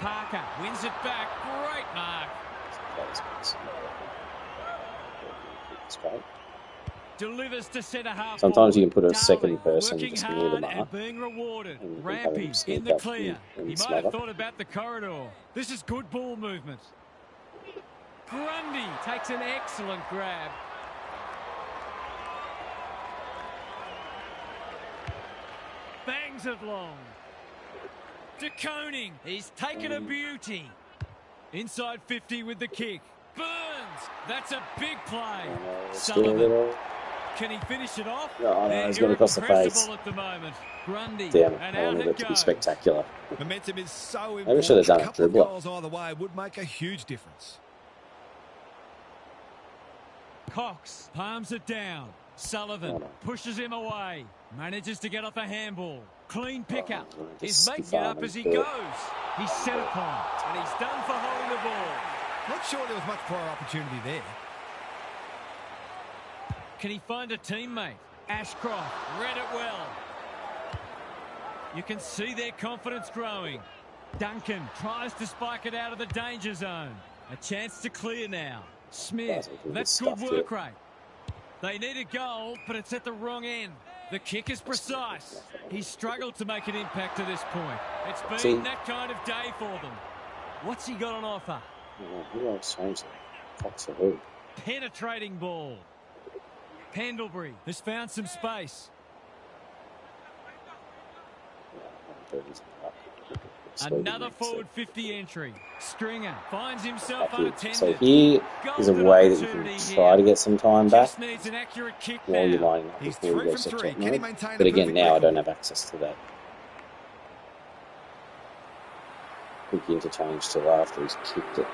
Speaker 3: Parker wins it back. Great mark.
Speaker 2: Straight.
Speaker 3: Delivers to centre half.
Speaker 2: Sometimes you can put a
Speaker 3: Darling
Speaker 2: second person
Speaker 3: working
Speaker 2: just near the
Speaker 3: hard
Speaker 2: mark.
Speaker 3: and being rewarded.
Speaker 2: And you can have him
Speaker 3: Rampy
Speaker 2: sneak
Speaker 3: in the
Speaker 2: up
Speaker 3: clear.
Speaker 2: and
Speaker 3: He might
Speaker 2: smother.
Speaker 3: have thought about the corridor. This is good ball movement. Grundy takes an excellent grab. Bangs it long. De Koning. He's taken a beauty. Inside 50 with the kick. Burns. That's a big play.
Speaker 2: Still a
Speaker 3: Sullivan.
Speaker 2: little.
Speaker 3: Can he finish it off?
Speaker 2: No,
Speaker 3: They're
Speaker 2: he's going across the face.
Speaker 3: irrepressible at the moment. Grundy.
Speaker 2: Damn it.
Speaker 3: And
Speaker 2: I
Speaker 3: out
Speaker 2: wanted
Speaker 3: it
Speaker 2: it to be
Speaker 3: goes.
Speaker 2: spectacular.
Speaker 4: Momentum is so
Speaker 2: Maybe
Speaker 4: important.
Speaker 2: should have done
Speaker 4: a
Speaker 2: a
Speaker 4: couple of
Speaker 2: dribbler.
Speaker 4: goals either way would make a huge difference.
Speaker 3: Cox palms it down. Sullivan pushes him away. Manages to get off a handball. Clean pickup. He's making it up as he goes. He's set upon. And he's done for holding the ball.
Speaker 4: Not sure there was much prior opportunity there.
Speaker 3: Can he find a teammate? Ashcroft read it well. You can see their confidence growing. Duncan tries to spike it out of the danger zone. A chance to clear now. Smith, that's good work rate. They need a goal, but it's at the wrong end. The kick is precise. He's struggled to make an impact to this point. It's been that kind of day for them. What's he got on offer?
Speaker 2: Who else changed it? Cox or who?
Speaker 3: Penetrating ball. Pendlebury has found some space. Another forward 50 entry. Stringer finds himself unattended.
Speaker 2: So here is a way that you can try to get some time back
Speaker 3: Just needs an accurate kick
Speaker 2: while you're
Speaker 3: now.
Speaker 2: lining up
Speaker 4: He's
Speaker 2: before you
Speaker 4: 3
Speaker 2: go
Speaker 4: from
Speaker 2: to
Speaker 4: 3.
Speaker 2: top
Speaker 4: Can he
Speaker 2: mode.
Speaker 4: maintain
Speaker 2: But
Speaker 4: a
Speaker 2: again,
Speaker 4: perfect
Speaker 2: now I
Speaker 4: record?
Speaker 2: don't have access to that quick interchange till after he's kicked it.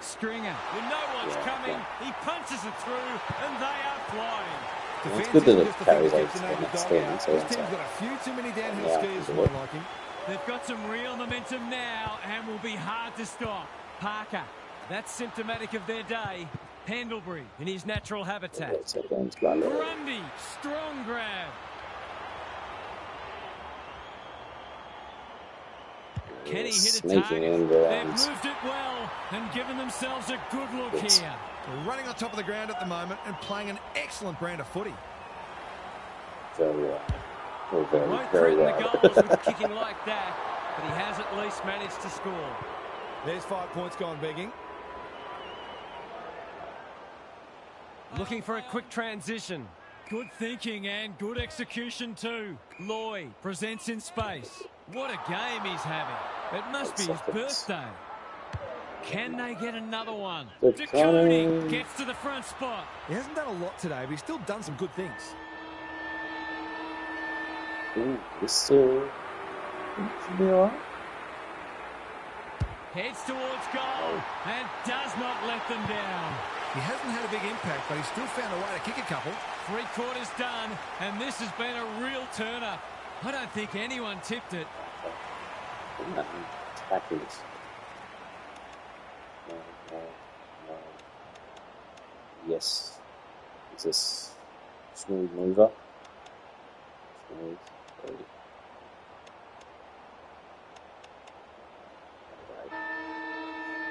Speaker 3: Stringer, when no one's coming, he punches it through, and they are flying.
Speaker 2: Well, it's
Speaker 4: Defence
Speaker 2: good that
Speaker 4: isn't
Speaker 2: it
Speaker 4: just the thing
Speaker 2: carries
Speaker 4: that
Speaker 2: over
Speaker 4: keeps
Speaker 2: to
Speaker 4: the
Speaker 2: the
Speaker 4: name of
Speaker 2: next
Speaker 4: dog
Speaker 2: game.
Speaker 4: out.
Speaker 2: So
Speaker 4: This
Speaker 2: it's
Speaker 4: team's got a few too many downhill
Speaker 2: Yeah,
Speaker 4: skiers for
Speaker 2: do
Speaker 4: my
Speaker 2: it.
Speaker 4: liking.
Speaker 3: They've got some real momentum now and will be hard to stop. Parker, that's symptomatic of their day. Pendlebury in his natural habitat. Grundy, strong grab. Can he hit a
Speaker 2: Sneaking
Speaker 3: target?
Speaker 2: in
Speaker 3: They've
Speaker 2: around.
Speaker 3: moved it well and given themselves a good look
Speaker 2: Yes.
Speaker 3: here.
Speaker 4: They're running on top of the ground at the moment and playing an excellent brand of footy.
Speaker 2: Very well. Or very,
Speaker 3: Won't
Speaker 2: very
Speaker 3: threaten
Speaker 2: well.
Speaker 3: the goals with kicking like that, but he has at least managed to score.
Speaker 4: There's 5 points gone begging.
Speaker 3: Looking for a quick transition. Good thinking and good execution too. Lloyd presents in space. What a game he's having. It must be his birthday. Can they get another one?
Speaker 2: Good
Speaker 3: Ducati
Speaker 2: coming.
Speaker 3: gets to the front spot.
Speaker 4: He hasn't done a lot today, but he's still done some good things.
Speaker 2: Ooh, this should be alright.
Speaker 3: Heads towards goal and does not let them down.
Speaker 4: He hasn't had a big impact, but he's still found a way to kick a couple.
Speaker 3: 3/4 done, and this has been a real turn-up. I don't think anyone tipped it.
Speaker 2: Tackles. Yes. Is this smooth mover? Smooth. Okay.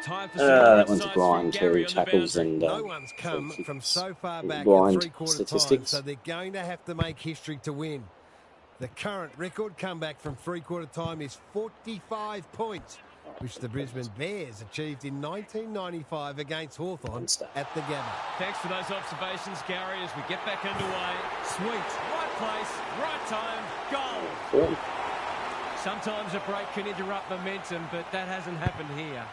Speaker 3: Time for
Speaker 2: That one's a
Speaker 3: insights
Speaker 2: blind
Speaker 3: from Gary
Speaker 2: too.
Speaker 3: on the
Speaker 2: Tackles
Speaker 3: boundary.
Speaker 2: and
Speaker 5: No one's come
Speaker 2: free
Speaker 5: from
Speaker 2: kicks.
Speaker 5: so far back at
Speaker 2: Blind
Speaker 5: 3/4 time,
Speaker 2: statistics.
Speaker 5: so they're going to have to make history to win. The current record comeback from 3/4 time is 45 points, which the Brisbane Bears achieved in 1995 against Hawthorn at the Gabba.
Speaker 3: Thanks for those observations, Gary, as we get back underway. Sweet. Right place, right time, goal.
Speaker 2: Cool.
Speaker 3: Sometimes a break can interrupt momentum, but that hasn't happened here.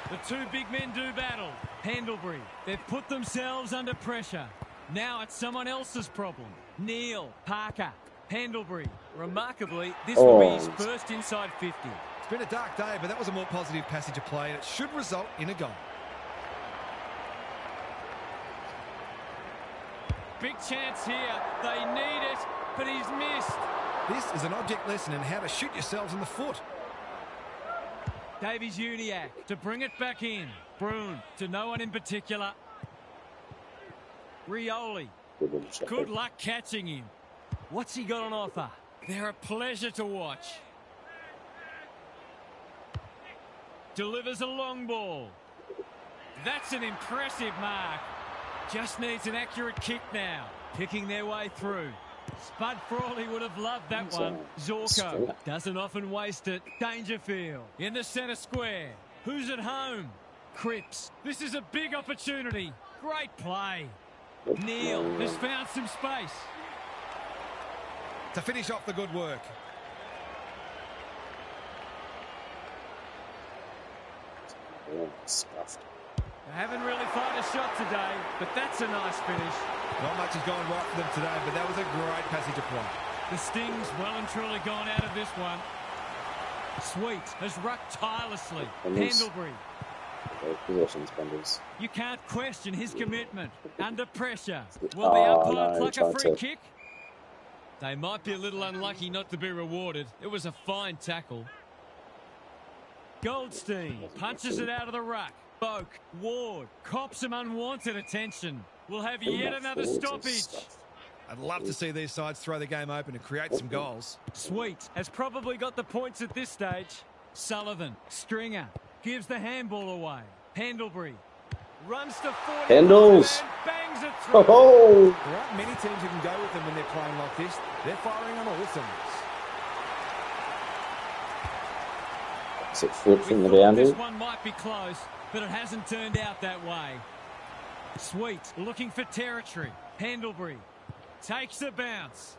Speaker 3: The two big men do battle. Pendlebury, they've put themselves under pressure. Now it's someone else's problem. Neil, Parker, Pendlebury. Remarkably, this will be his first inside 50.
Speaker 4: It's been a dark day, but that was a more positive passage of play, and it should result in a goal.
Speaker 3: Big chance here. They need it, but he's missed.
Speaker 4: This is an object lesson in how to shoot yourselves in the foot.
Speaker 3: Davies Uniacke to bring it back in. Broon to no one in particular. Rioli. Good luck catching him. What's he got on offer? They're a pleasure to watch. Delivers a long ball. That's an impressive mark. Just needs an accurate kick now. Picking their way through. Spud Frawley would have loved that one. Zorko doesn't often waste it. Dangerfield in the centre square. Who's at home? Cripps. This is a big opportunity. Great play. Neil has found some space.
Speaker 4: To finish off the good work.
Speaker 2: Stuffed.
Speaker 3: They haven't really fired a shot today, but that's a nice finish.
Speaker 4: Not much has gone right for them today, but that was a great passage of play.
Speaker 3: The Sting's well and truly gone out of this one. Sweet has rucked tirelessly. Pendlebury.
Speaker 2: Possessions, Bundles.
Speaker 3: You can't question his commitment. Under pressure. Will the umpire pluck a free kick? They might be a little unlucky not to be rewarded. It was a fine tackle. Goldstein punches it out of the ruck. Boak, Ward, cops some unwanted attention. We'll have yet another stoppage.
Speaker 4: I'd love to see these sides throw the game open and create some goals.
Speaker 3: Sweet has probably got the points at this stage. Sullivan, Stringer, gives the handball away. Pendlebury runs to 40
Speaker 2: Pendles.
Speaker 3: and bangs it through.
Speaker 2: Oh!
Speaker 4: There aren't many teams who can go with them when they're playing like this. They're firing on all cylinders.
Speaker 2: Exit foot from the
Speaker 3: We thought
Speaker 2: boundary.
Speaker 3: this one might be close, but it hasn't turned out that way. Sweet looking for territory. Pendlebury takes the bounce.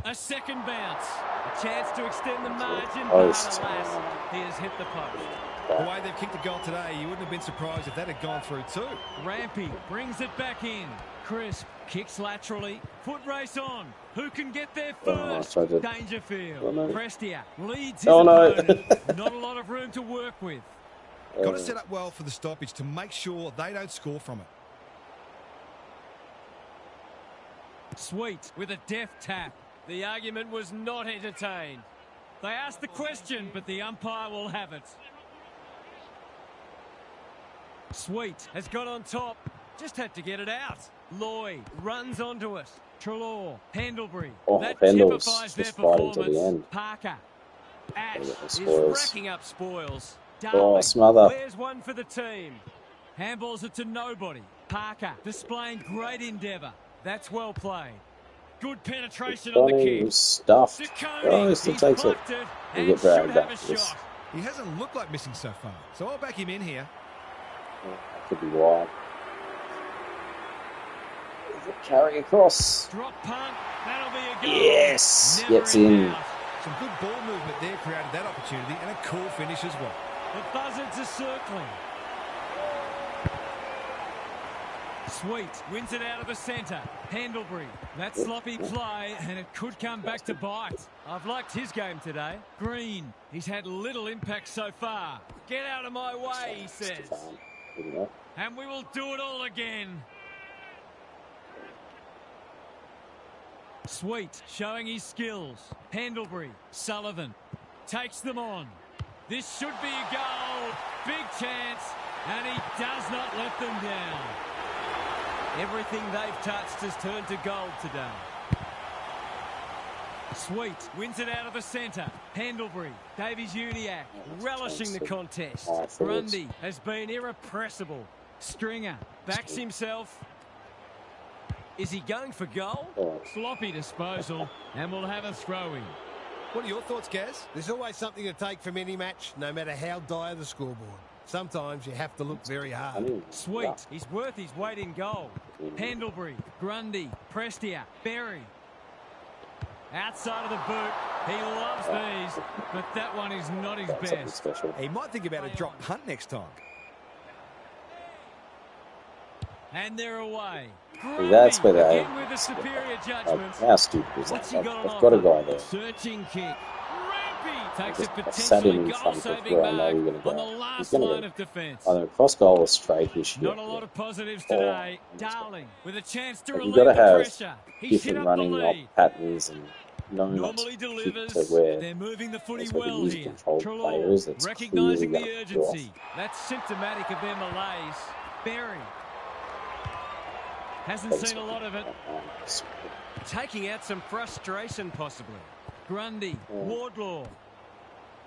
Speaker 3: A second bounce. A chance to extend the margin,
Speaker 2: Post.
Speaker 3: but alas, he has hit the post.
Speaker 4: The way they've kicked the goal today, you wouldn't have been surprised if that had gone through too.
Speaker 3: Rampy brings it back in. Crisp kicks laterally. Foot race on. Who can get there first? Dangerfield.
Speaker 2: Oh, no.
Speaker 3: Prestia leads his
Speaker 2: Oh, no.
Speaker 3: opponent. Not a lot of room to work with.
Speaker 4: Got to set up well for the stoppage to make sure they don't score from it.
Speaker 3: Sweet with a deft tap. The argument was not entertained. They asked the question, but the umpire will have it. Sweet has got on top. Just had to get it out. Lloyd runs onto it. Trelaw, Pendlebury.
Speaker 2: Oh,
Speaker 3: That
Speaker 2: Pendle's
Speaker 3: typifies their
Speaker 2: just fighting to the
Speaker 3: performance.
Speaker 2: end.
Speaker 3: Parker. Ash is
Speaker 2: Spoils.
Speaker 3: racking up spoils.
Speaker 2: Oh,
Speaker 3: Darling,
Speaker 2: smother.
Speaker 3: there's one for the team. Handballs it to nobody. Parker displaying great endeavour. That's well played. Good penetration on the
Speaker 2: Donny
Speaker 3: kick.
Speaker 2: was stuffed.
Speaker 3: Duconi,
Speaker 2: Oh, he still
Speaker 3: he's
Speaker 2: takes it.
Speaker 3: plucked it
Speaker 2: He'll
Speaker 3: and
Speaker 2: get
Speaker 3: should
Speaker 2: dragged
Speaker 3: have
Speaker 2: back.
Speaker 3: a
Speaker 2: Yes.
Speaker 3: shot.
Speaker 4: He hasn't looked like missing so far, so I'll back him in here.
Speaker 2: That could be wide. Carry across.
Speaker 3: Drop punt. That'll be a goal.
Speaker 2: Yes,
Speaker 3: Never
Speaker 2: gets in.
Speaker 3: doubt.
Speaker 4: Some good ball movement there created that opportunity, and a cool finish as well.
Speaker 3: The buzzards are circling. Sweet wins it out of the centre. Pendlebury. That sloppy play, and it could come back to bite. I've liked his game today. Green. He's had little impact so far. Get out of my way, he says. And we will do it all again. Sweet showing his skills. Pendlebury. Sullivan takes them on. This should be a goal. Big chance. And he does not let them down. Everything they've touched has turned to gold today. Sweet wins it out of the centre. Pendlebury. Davies-Uniacke relishing the contest. Grundy has been irrepressible. Stringer backs himself. Is he going for goal? Sloppy disposal, and we'll have a throw-in.
Speaker 4: What are your thoughts, Gaz?
Speaker 5: There's always something to take from any match, no matter how dire the scoreboard. Sometimes you have to look very hard.
Speaker 3: Sweet, he's worth his weight in gold. Pendlebury, Grundy, Prestia, Berry. Outside of the boot, he loves these, but that one is not his best.
Speaker 4: He might think about a drop punt next time.
Speaker 3: And they're away.
Speaker 2: That's where they
Speaker 3: Again with the superior judgment.
Speaker 2: How stupid is that?
Speaker 3: What's he got
Speaker 2: I've got a guy there.
Speaker 3: Searching kick. Rampy takes it
Speaker 2: I've sat him
Speaker 3: potentially
Speaker 2: in front of
Speaker 3: goal-saving
Speaker 2: where I know
Speaker 3: mark
Speaker 2: you're going to
Speaker 3: on the
Speaker 2: go. He's
Speaker 3: last
Speaker 2: going
Speaker 3: line
Speaker 2: to
Speaker 3: of defence.
Speaker 2: either cross goal or straight this year.
Speaker 3: Not a lot of positives today. Darling with a chance to
Speaker 2: But
Speaker 3: relieve
Speaker 2: you've got
Speaker 3: the
Speaker 2: to have
Speaker 3: pressure. He's hit
Speaker 2: different
Speaker 3: up the
Speaker 2: running
Speaker 3: lead.
Speaker 2: patterns and know not
Speaker 3: Normally
Speaker 2: to kick
Speaker 3: delivers.
Speaker 2: to where
Speaker 3: They're moving the footy
Speaker 2: that's where the
Speaker 3: well
Speaker 2: music
Speaker 3: here.
Speaker 2: control player is. That's
Speaker 3: Recognising
Speaker 2: clearly
Speaker 3: the
Speaker 2: gonna
Speaker 3: urgency. That's symptomatic of their malaise. Berry hasn't seen a lot of it. Taking out some frustration possibly. Grundy, Wardlaw.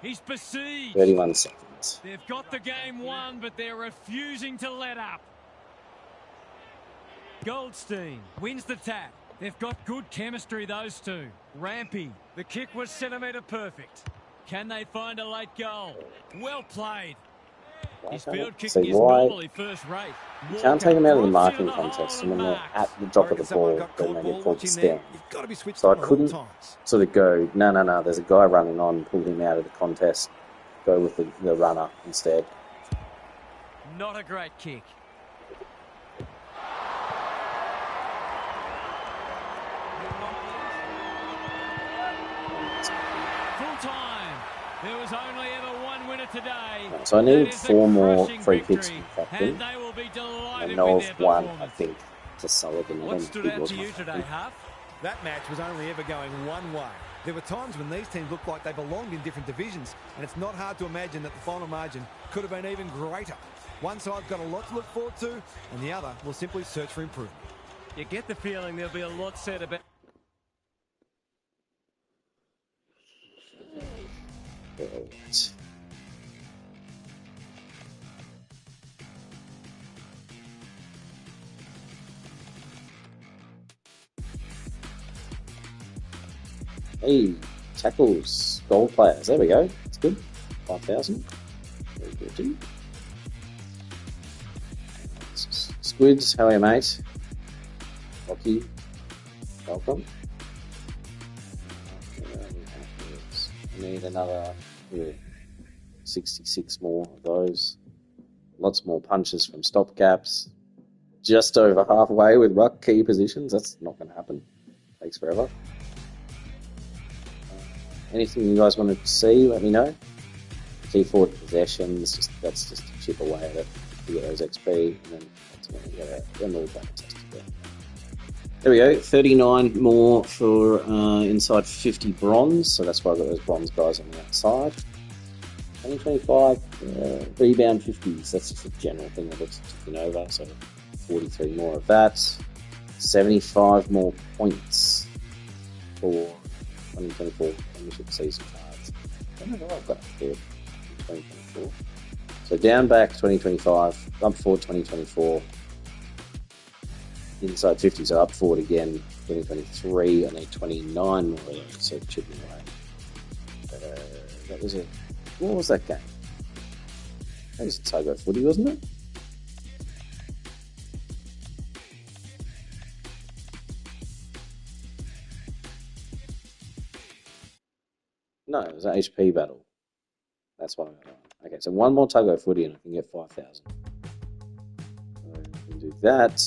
Speaker 3: He's besieged.
Speaker 2: 31 seconds.
Speaker 3: They've got the game won, but they're refusing to let up. Goldstein wins the tap. They've got good chemistry, those two. Rampy, the kick was centimetre perfect. Can they find a late goal? Well played. His field kicking is normally first rate.
Speaker 2: You can't take them out of the marking contest, and when they're at the drop of the ball, then they get called to stand. So I couldn't sort of go, no, there's a guy running on, pull him out of the contest, go with the runner instead.
Speaker 3: Not a great kick. Full time. There was only ever one winner today.
Speaker 2: So I needed 4 more
Speaker 3: crushing
Speaker 2: free kicks
Speaker 3: victory,
Speaker 2: from captain.
Speaker 3: and they will be
Speaker 2: I
Speaker 3: delighted
Speaker 2: know
Speaker 3: with
Speaker 2: of
Speaker 3: their
Speaker 2: one, I
Speaker 3: performance.
Speaker 2: think, to Sullivan.
Speaker 3: What stood out to you today, Huff?
Speaker 4: That match was only ever going one way. There were times when these teams looked like they belonged in different divisions, and it's not hard to imagine that the final margin could have been even greater. One side's got a lot to look forward to, and the other will simply search for improvement.
Speaker 3: You get the feeling there'll be a lot said about...
Speaker 2: Right. Hey, tackles, gold players. There we go. That's good. 5,000. Very good. Squids, how are you, mate? Rocky, welcome. I need another 66 more of those. Lots more punches from stopgaps. Just over halfway with ruck key positions. That's not going to happen. Takes forever. Anything you guys wanted to see, let me know. Key forward possessions, that's just a chip away at it to get those XP, and then ultimately get them all back tested there. There we go, 39 more for inside 50 bronze, so that's why I've got those bronze guys on the outside. 125 rebound 50s, that's just a general thing that looks ticking over, so 43 more of that. 75 more points for 2024 Premiership season cards. I don't know what I've got here in 2024. So down back 2025, up forward 2024. Inside 50s are up forward again 2023. I need 29 more of those, so chipping away. That was a... What was that game? That was a Togo footy, wasn't it? No, it was an HP battle. That's what I'm going on. Okay, so one more Togo footy and I can get 5,000. So we can do that.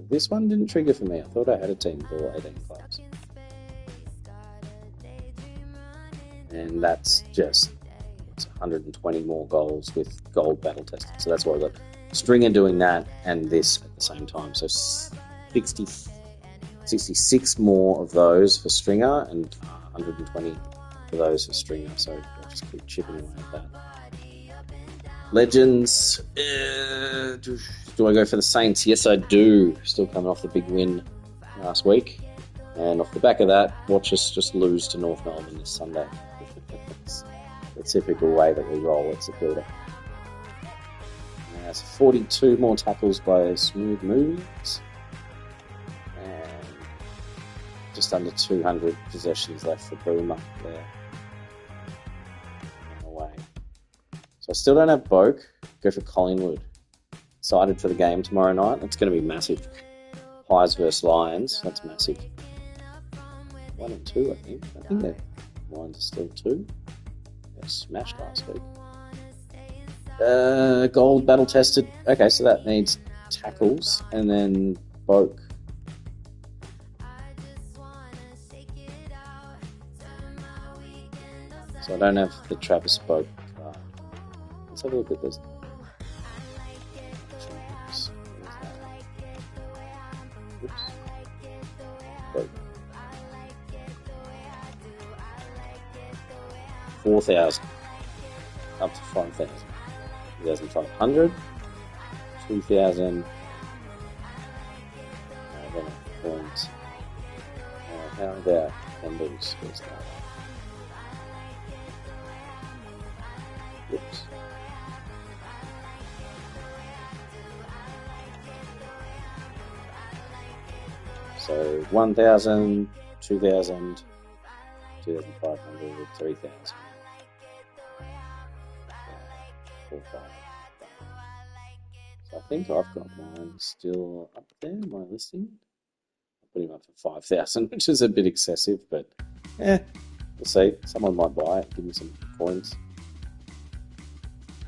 Speaker 2: This one didn't trigger for me. I thought I had a team with all 18 clubs. And that's just 120 more goals with gold battle tested. So that's why I got Stringer doing that and this at the same time. So 66 more of those for Stringer and 120 for those for Stringer. So I'll just keep chipping away at that. Legends. Do I go for the Saints? Yes, I do. Still coming off the big win last week. And off the back of that, watch us just lose to North Melbourne this Sunday. It's the typical way that we roll. It's a build-up. That's 42 more tackles by Smooth Moves. And just under 200 possessions left for Boomer there. Away. So I still don't have Boak. Go for Collingwood. Excited for the game tomorrow night. It's going to be massive. Pies versus Lions. That's massive. 1 and 2, I think. I think the Lions are still 2. They smashed last week. Gold battle tested. Okay, so that needs tackles and then Boak. So I don't have the Travis Boak card. Let's have a look at this. Oops. Boak. 4,000. Up to 5,000. 2,500. 2,000. Points. How about numbers? Where's that? Oops. So 1,000, 2,000, 2,500, 3,000. 4,500. So I think I've got mine still up there, my listing. I'm putting up for 5,000, which is a bit excessive, but we'll see. Someone might buy it, give me some coins.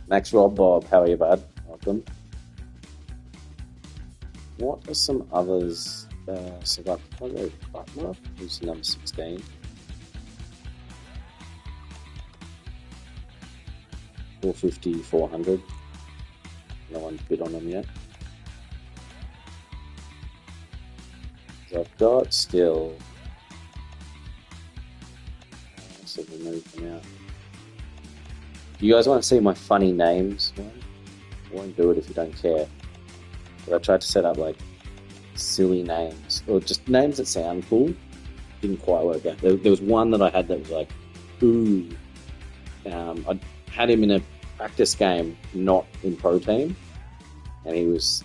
Speaker 2: Max Rob Bob, how are you, bud? Welcome. What are some others? So like, I'll go Butler, who's number 16. 450, 400. No one's bid on them yet. So I've got still. So we move them out. You guys want to see my funny names? I won't do it if you don't care. But I tried to set up like silly names or just names that sound cool. Didn't quite work out. There was one that I had that was like, ooh. I had him in a practice game, not in pro team, and he was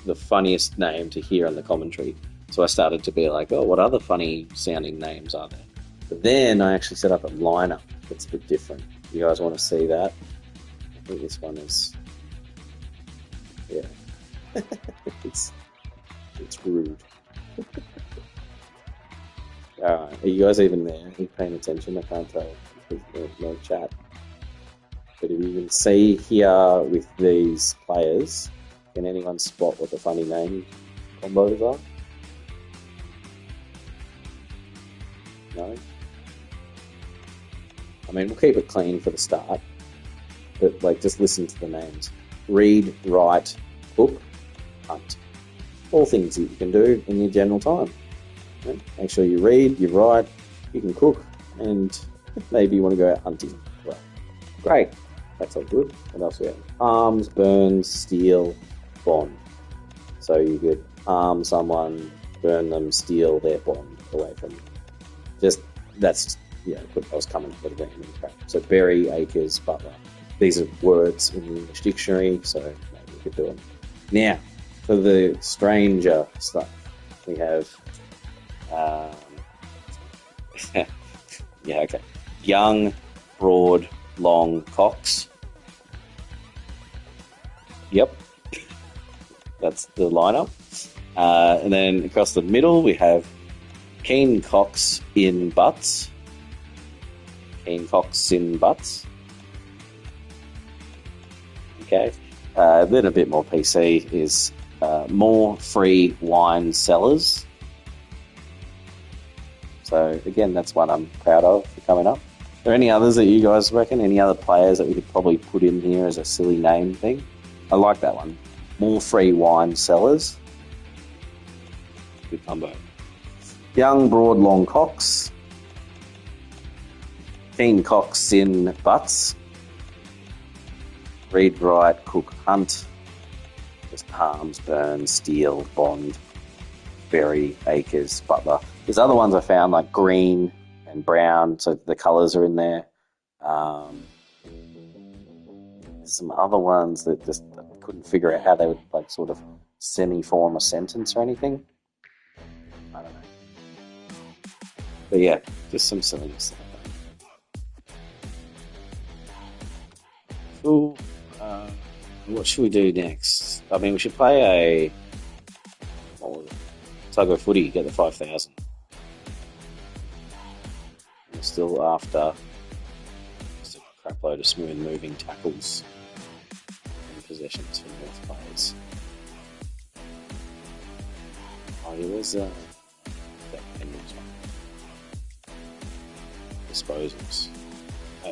Speaker 2: the funniest name to hear in the commentary. So I started to be like, oh, what other funny sounding names are there? But then I actually set up a lineup that's a bit different. You guys want to see that? I think this one is, yeah, it's rude. Alright, are you guys even there? Are you paying attention? I can't tell. There's no chat. But if you can see here with these players, can anyone spot what the funny name combos are? No? I mean, we'll keep it clean for the start. But, like, just listen to the names. Read, write, cook, hunt. All things that you can do in your general time. Right? Make sure you read, you write, you can cook, and maybe you want to go out hunting. Well, great. That's all good. What else we have? Arms, burn, steal, bond. So you could harm someone, burn them, steal their bond away from you. That's I was coming up with a random crap. So bury, acres, butler. These are words in the English dictionary, so maybe we could do them. Now, for the stranger stuff, we have okay. Young, broad, long cocks. Yep. That's the lineup. And then across the middle, we have keen cocks in butts. Keen cocks in butts. Okay. Then a bit more PC is more free wine sellers. So, again, that's one I'm proud of for coming up. Are there any others that you guys reckon? Any other players that we could probably put in here as a silly name thing? I like that one. More free wine sellers. Good combo. Young, broad, long cocks. Keen cocks in butts. Read, write, cook, hunt. Just harms, burn, steal, bond, bury, acres, butler. There's other ones I found like green and brown, so the colours are in there. Some other ones that just I couldn't figure out how they would like sort of semi-form a sentence or anything. I don't know. But yeah, just some silliness like that. Cool. What should we do next? I mean, we should play tug of footy, get the 5,000. We're still after just a crap load of smooth moving tackles and possessions for North players. Oh, yeah, where's that Penrith one? Disposals.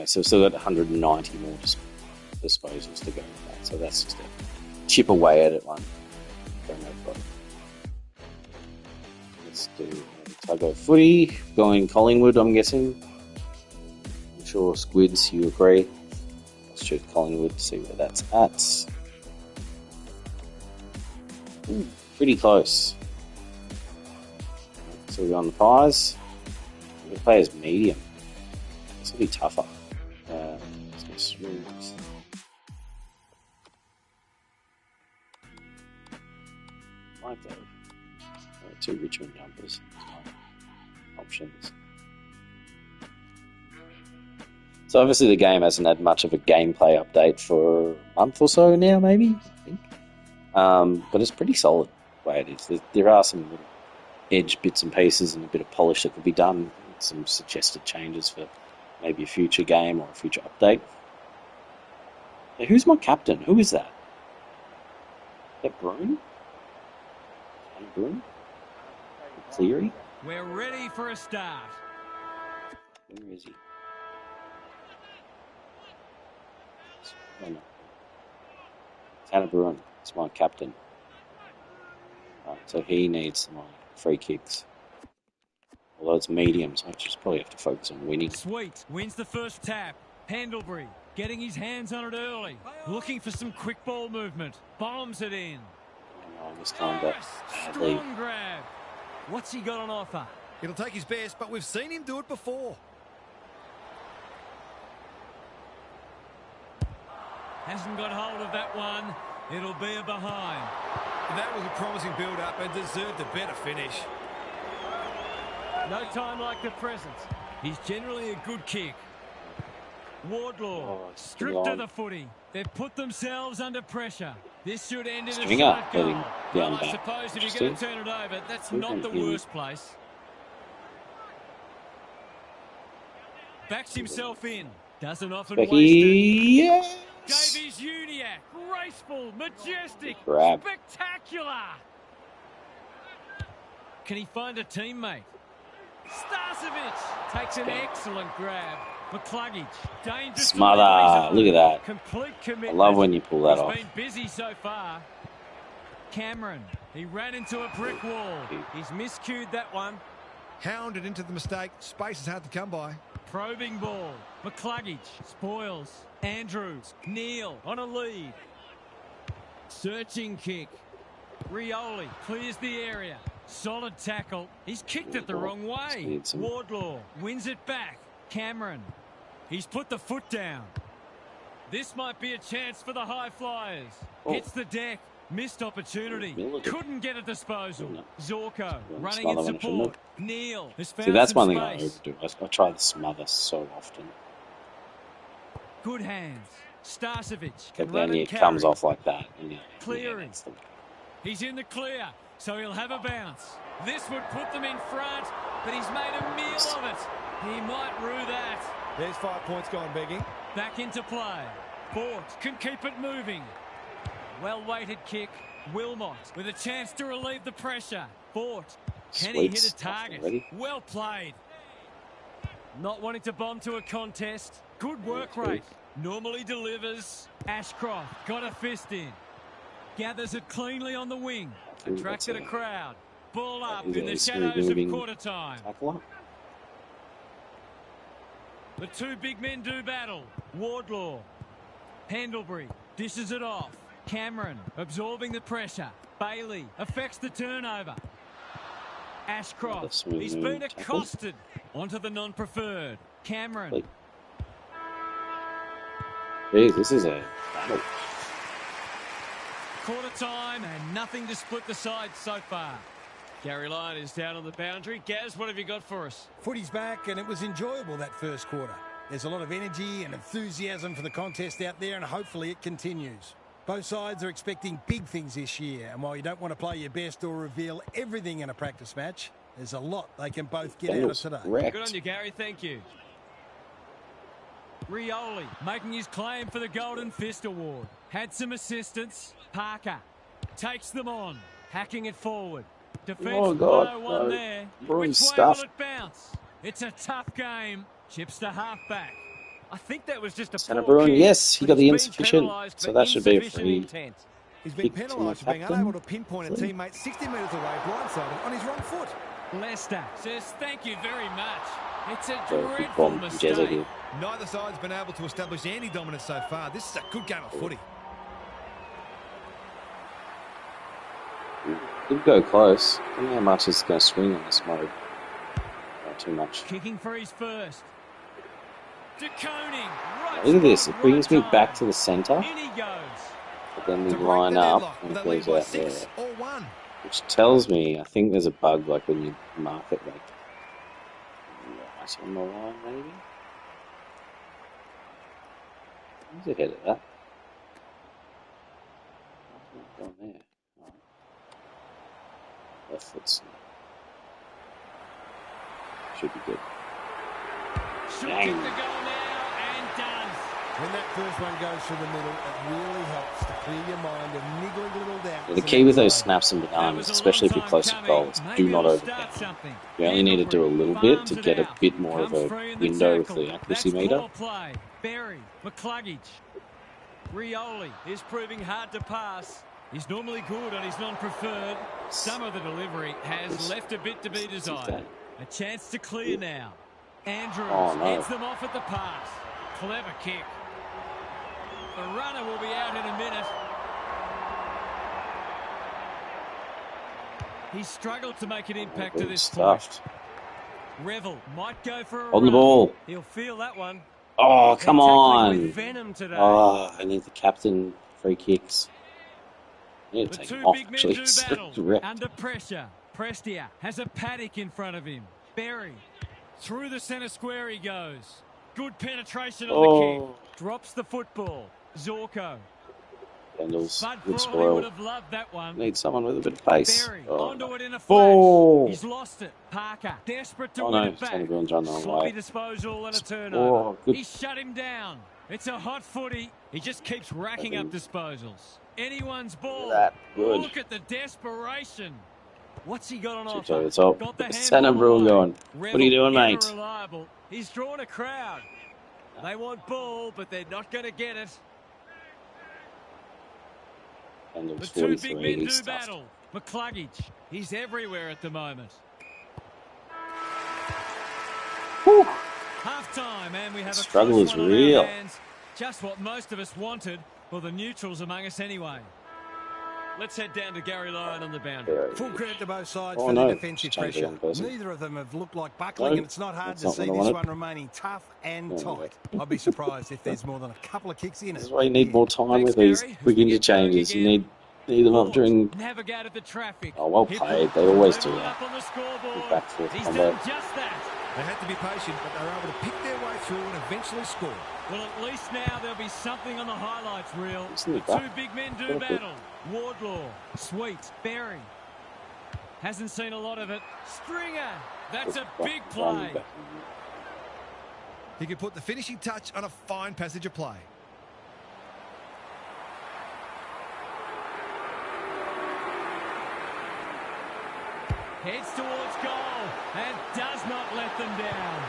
Speaker 2: So we've still got 190 more disposals to go with that. So that's just a chip away at it one. Let's do tug of footy. Going Collingwood, I'm guessing. I'm sure Squids, you agree. Let's choose Collingwood to see where that's at. Ooh, pretty close. So we're on the pies. We play as medium. This will be tougher. Let's go smooth. Like that. Two Richmond numbers. Options. So obviously the game hasn't had much of a gameplay update for a month or so now, maybe, I think. But it's pretty solid the way it is. There are some little edge bits and pieces and a bit of polish that could be done. Some suggested changes for maybe a future game or a future update. Now, who's my captain? Who is that? Is that Bruin? Bruin? Cleary?
Speaker 3: We're ready for a start.
Speaker 2: Where is he? Oh, no. Tanner Bruin. It's my captain. So he needs my free kicks. Although it's mediums, I just probably have to focus on winning.
Speaker 3: Sweet wins the first tap. Pendlebury getting his hands on it early. Looking for some quick ball movement. Bombs it in.
Speaker 2: This time, but
Speaker 3: strong grab. What's he got on offer?
Speaker 4: It'll take his best, but we've seen him do it before.
Speaker 3: Hasn't got hold of that one. It'll be a behind.
Speaker 4: That was a promising build-up and deserved a better finish.
Speaker 3: No time like the present. He's generally a good kick. Wardlaw, stripped of the footy. They've put themselves under pressure. This should end in a shot goal. Well, I suppose if you're going to turn it over, that's not the worst place. Backs himself in. Doesn't often
Speaker 2: Becky,
Speaker 3: waste it.
Speaker 2: yes!
Speaker 3: Davies Uniacke. Graceful, majestic,
Speaker 2: Grab.
Speaker 3: spectacular. Can he find a teammate? Starcevic takes an excellent grab. McCluggage, dangerous.
Speaker 2: Smother. Look at that.
Speaker 3: Complete commitment.
Speaker 2: I love when you pull that off.
Speaker 3: He's been busy so far. Cameron, he ran into a brick wall. He's miscued that one.
Speaker 4: Hounded into the mistake. Space is hard to come by.
Speaker 3: Probing ball. McCluggage spoils. Andrews. Neal on a lead. Searching kick. Rioli clears the area. Solid tackle. He's kicked it the wrong way. Wardlaw wins it back. Cameron. He's put the foot down. This might be a chance for the high flyers. Hits the deck. Missed opportunity. Couldn't get a disposal. Zorko running in support. Neal has found.
Speaker 2: See, that's
Speaker 3: some
Speaker 2: one thing I
Speaker 3: space.
Speaker 2: overdo. I try to smother so often.
Speaker 3: Good hands. Starcevic
Speaker 2: But
Speaker 3: can run
Speaker 2: then
Speaker 3: and
Speaker 2: it
Speaker 3: carry.
Speaker 2: comes off like that. And
Speaker 3: Clearing. He's in the clear, so he'll have a bounce. This would put them in front, but he's made a meal of it. He might rue that.
Speaker 4: There's 5 points gone begging.
Speaker 3: Back into play. Ford can keep it moving. Well-weighted kick. Wilmot with a chance to relieve the pressure. Ford. Can he hit a target? Well played. Not wanting to bomb to a contest. Good work rate. Normally delivers. Ashcroft got a fist in. Gathers it cleanly on the wing. Attracted a crowd. Ball up in the shadows of quarter time. The two big men do battle. Wardlaw. Pendlebury dishes it off. Cameron absorbing the pressure. Bailey affects the turnover. Ashcroft. He's been accosted onto the non-preferred. Cameron.
Speaker 2: Hey, this is a battle.
Speaker 3: Quarter time and nothing to split the sides so far. Gary Lyon is down on the boundary. Gaz, what have you got for us?
Speaker 4: Footy's back, and it was enjoyable that first quarter. There's a lot of energy and enthusiasm for the contest out there, and hopefully it continues. Both sides are expecting big things this year, and while you don't want to play your best or reveal everything in a practice match, there's a lot they can both get out of today.
Speaker 3: Good on you, Gary. Thank you. Rioli making his claim for the Golden Fist Award. Had some assistance. Parker takes them on, hacking it forward. Defense 101 there. Which way will it bounce? It's a tough game. Chips to halfback. I think that was just a
Speaker 2: Tanner
Speaker 3: poor
Speaker 2: Bruin,
Speaker 3: kick,
Speaker 2: yes, he
Speaker 3: but
Speaker 2: got the
Speaker 3: he's been
Speaker 2: insufficient,
Speaker 3: penalised
Speaker 2: so
Speaker 3: for
Speaker 2: that should be a
Speaker 3: insufficient
Speaker 2: free.
Speaker 3: intent.
Speaker 4: He's been
Speaker 2: Kick to my
Speaker 4: penalised for being
Speaker 2: captain.
Speaker 4: unable to pinpoint a teammate 60 metres away, blindsided, on his wrong foot.
Speaker 3: Leicester says thank you very much. It's a
Speaker 2: Big
Speaker 3: dreadful
Speaker 2: bomb,
Speaker 3: mistake.
Speaker 2: Jezza here.
Speaker 4: Neither side's been able to establish any dominance so far. This is a good game of footy.
Speaker 2: Did go close. I don't know how much is going to swing on this mode. Not too much.
Speaker 3: Kicking for his first. De Koning, right
Speaker 2: Look at this.
Speaker 3: spot,
Speaker 2: It brings
Speaker 3: right
Speaker 2: me back
Speaker 3: time.
Speaker 2: to the centre,
Speaker 3: In he goes.
Speaker 2: but then we
Speaker 4: To break
Speaker 2: line
Speaker 4: the
Speaker 2: up
Speaker 4: deadlock
Speaker 2: and
Speaker 4: with
Speaker 2: it
Speaker 4: a lead
Speaker 2: goes
Speaker 4: by
Speaker 2: out
Speaker 4: 6
Speaker 2: there.
Speaker 4: or 1.
Speaker 2: Which tells me, I think there's a bug like when you mark it like right on the line maybe. Who's ahead of that? What's going on there? Alright. Left foot's should be good.
Speaker 3: Should
Speaker 2: Dang.
Speaker 3: kick the goal now and does.
Speaker 4: When that first one goes through the middle, it really helps to clear your mind of niggling little doubts.
Speaker 2: Yeah, the key with those
Speaker 4: and
Speaker 2: snaps and
Speaker 3: That
Speaker 2: bananas,
Speaker 3: was a
Speaker 2: especially if
Speaker 3: long
Speaker 2: you're close to
Speaker 3: time
Speaker 2: goals,
Speaker 3: coming.
Speaker 2: do
Speaker 3: Maybe
Speaker 2: not
Speaker 3: it'll
Speaker 2: overdo
Speaker 3: start
Speaker 2: it.
Speaker 3: something.
Speaker 2: You only need to do a little bit
Speaker 3: Farms
Speaker 2: to
Speaker 3: it
Speaker 2: get a
Speaker 3: out.
Speaker 2: bit more of
Speaker 3: Comes
Speaker 2: a
Speaker 3: free in the
Speaker 2: window
Speaker 3: tackle.
Speaker 2: for the accuracy
Speaker 3: That's
Speaker 2: meter.
Speaker 3: poor play. Berry, McCluggage. Rioli is proving hard to pass. He's normally good on his non-preferred. Some of the delivery has left a bit to be desired. A chance to clear now. Andrews heads them off at the pass. Clever kick. The runner will be out in a minute. He struggled to make an impact to this point.
Speaker 2: Stuffed.
Speaker 3: Revel might go for a
Speaker 2: On the
Speaker 3: run.
Speaker 2: ball.
Speaker 3: He'll feel that one.
Speaker 2: Oh, come
Speaker 3: They're tackling
Speaker 2: on.
Speaker 3: with venom today.
Speaker 2: Oh, I need the captain free kicks. I need
Speaker 3: The
Speaker 2: to take
Speaker 3: two
Speaker 2: him off,
Speaker 3: big men
Speaker 2: actually.
Speaker 3: do
Speaker 2: It's
Speaker 3: battle.
Speaker 2: wrecked.
Speaker 3: Under pressure. Prestia has a paddock in front of him. Berry. Through the centre square he goes. Good penetration on the kick. Drops the football. Zorko.
Speaker 2: Pendles,
Speaker 3: Bud
Speaker 2: good
Speaker 3: Frawley would
Speaker 2: spoil.
Speaker 3: have loved that one.
Speaker 2: Need someone with a bit of pace.
Speaker 3: Berry
Speaker 2: Oh,
Speaker 3: onto it in a flash.
Speaker 2: oh.
Speaker 3: He's lost it. Parker desperate to
Speaker 2: Oh,
Speaker 3: win
Speaker 2: no,
Speaker 3: it back.
Speaker 2: Tony Bill's run the wrong
Speaker 3: Sloppy
Speaker 2: way.
Speaker 3: disposal and a turnover.
Speaker 2: Oh, good.
Speaker 3: He shut him down. It's a hot footy. He just keeps racking up disposals. Anyone's ball.
Speaker 2: That good.
Speaker 3: Look at the desperation. What's he got on
Speaker 2: Chip
Speaker 3: offer?
Speaker 2: over the top.
Speaker 3: Got the
Speaker 2: Centre
Speaker 3: handball
Speaker 2: Bruin
Speaker 3: away.
Speaker 2: going.
Speaker 3: Rebel,
Speaker 2: What are you doing,
Speaker 3: ever
Speaker 2: mate?
Speaker 3: reliable. He's drawn a crowd. They want ball, but they're not going to get it.
Speaker 2: Pendles
Speaker 3: The two big
Speaker 2: 43.
Speaker 3: men do
Speaker 2: He's stuffed.
Speaker 3: battle. McCluggage, he's everywhere at the moment.
Speaker 2: Whew.
Speaker 3: Half time, and we have a
Speaker 2: Struggle
Speaker 3: close
Speaker 2: is
Speaker 3: one on our
Speaker 2: real.
Speaker 3: hands. Just what most of us wanted. Well, the neutrals among us anyway. Let's head down to Gary Lyon on the boundary.
Speaker 2: Very
Speaker 4: Full
Speaker 2: good.
Speaker 4: credit to both sides
Speaker 2: Oh,
Speaker 4: for
Speaker 2: no.
Speaker 4: the defensive
Speaker 2: Just change
Speaker 4: pressure.
Speaker 2: the wrong person.
Speaker 4: Neither of them have looked like buckling,
Speaker 2: No,
Speaker 4: and it's not hard
Speaker 2: that's
Speaker 4: to
Speaker 2: not
Speaker 4: see
Speaker 2: what I
Speaker 4: this
Speaker 2: wanted.
Speaker 4: one remaining tough and
Speaker 2: No,
Speaker 4: tight. I'd be surprised if there's more than a couple of kicks in
Speaker 2: This
Speaker 4: it.
Speaker 2: is why you need more time
Speaker 3: Thanks,
Speaker 2: with these
Speaker 3: Gary.
Speaker 2: quick
Speaker 3: We get going
Speaker 2: interchanges. You
Speaker 3: again.
Speaker 2: need them up
Speaker 3: Ford
Speaker 2: during.
Speaker 3: navigated the traffic.
Speaker 2: Oh, well
Speaker 3: Hip
Speaker 2: played.
Speaker 3: hook,
Speaker 2: They always do
Speaker 3: level it
Speaker 2: that.
Speaker 3: up on the scoreboard.
Speaker 2: Back forth
Speaker 3: He's
Speaker 2: combo.
Speaker 3: done just that.
Speaker 4: They had to be patient, but they were able to pick their way through and eventually score.
Speaker 3: Well, at least now there'll be something on the highlights reel.
Speaker 2: Isn't
Speaker 3: The
Speaker 2: it back?
Speaker 3: two big men do
Speaker 2: Perfect.
Speaker 3: battle. Wardlaw, Sweet, Berry. Hasn't seen a lot of it. Stringer. That's a big play.
Speaker 4: He could put the finishing touch on a fine passage of play.
Speaker 3: Heads towards goal and does not let them down.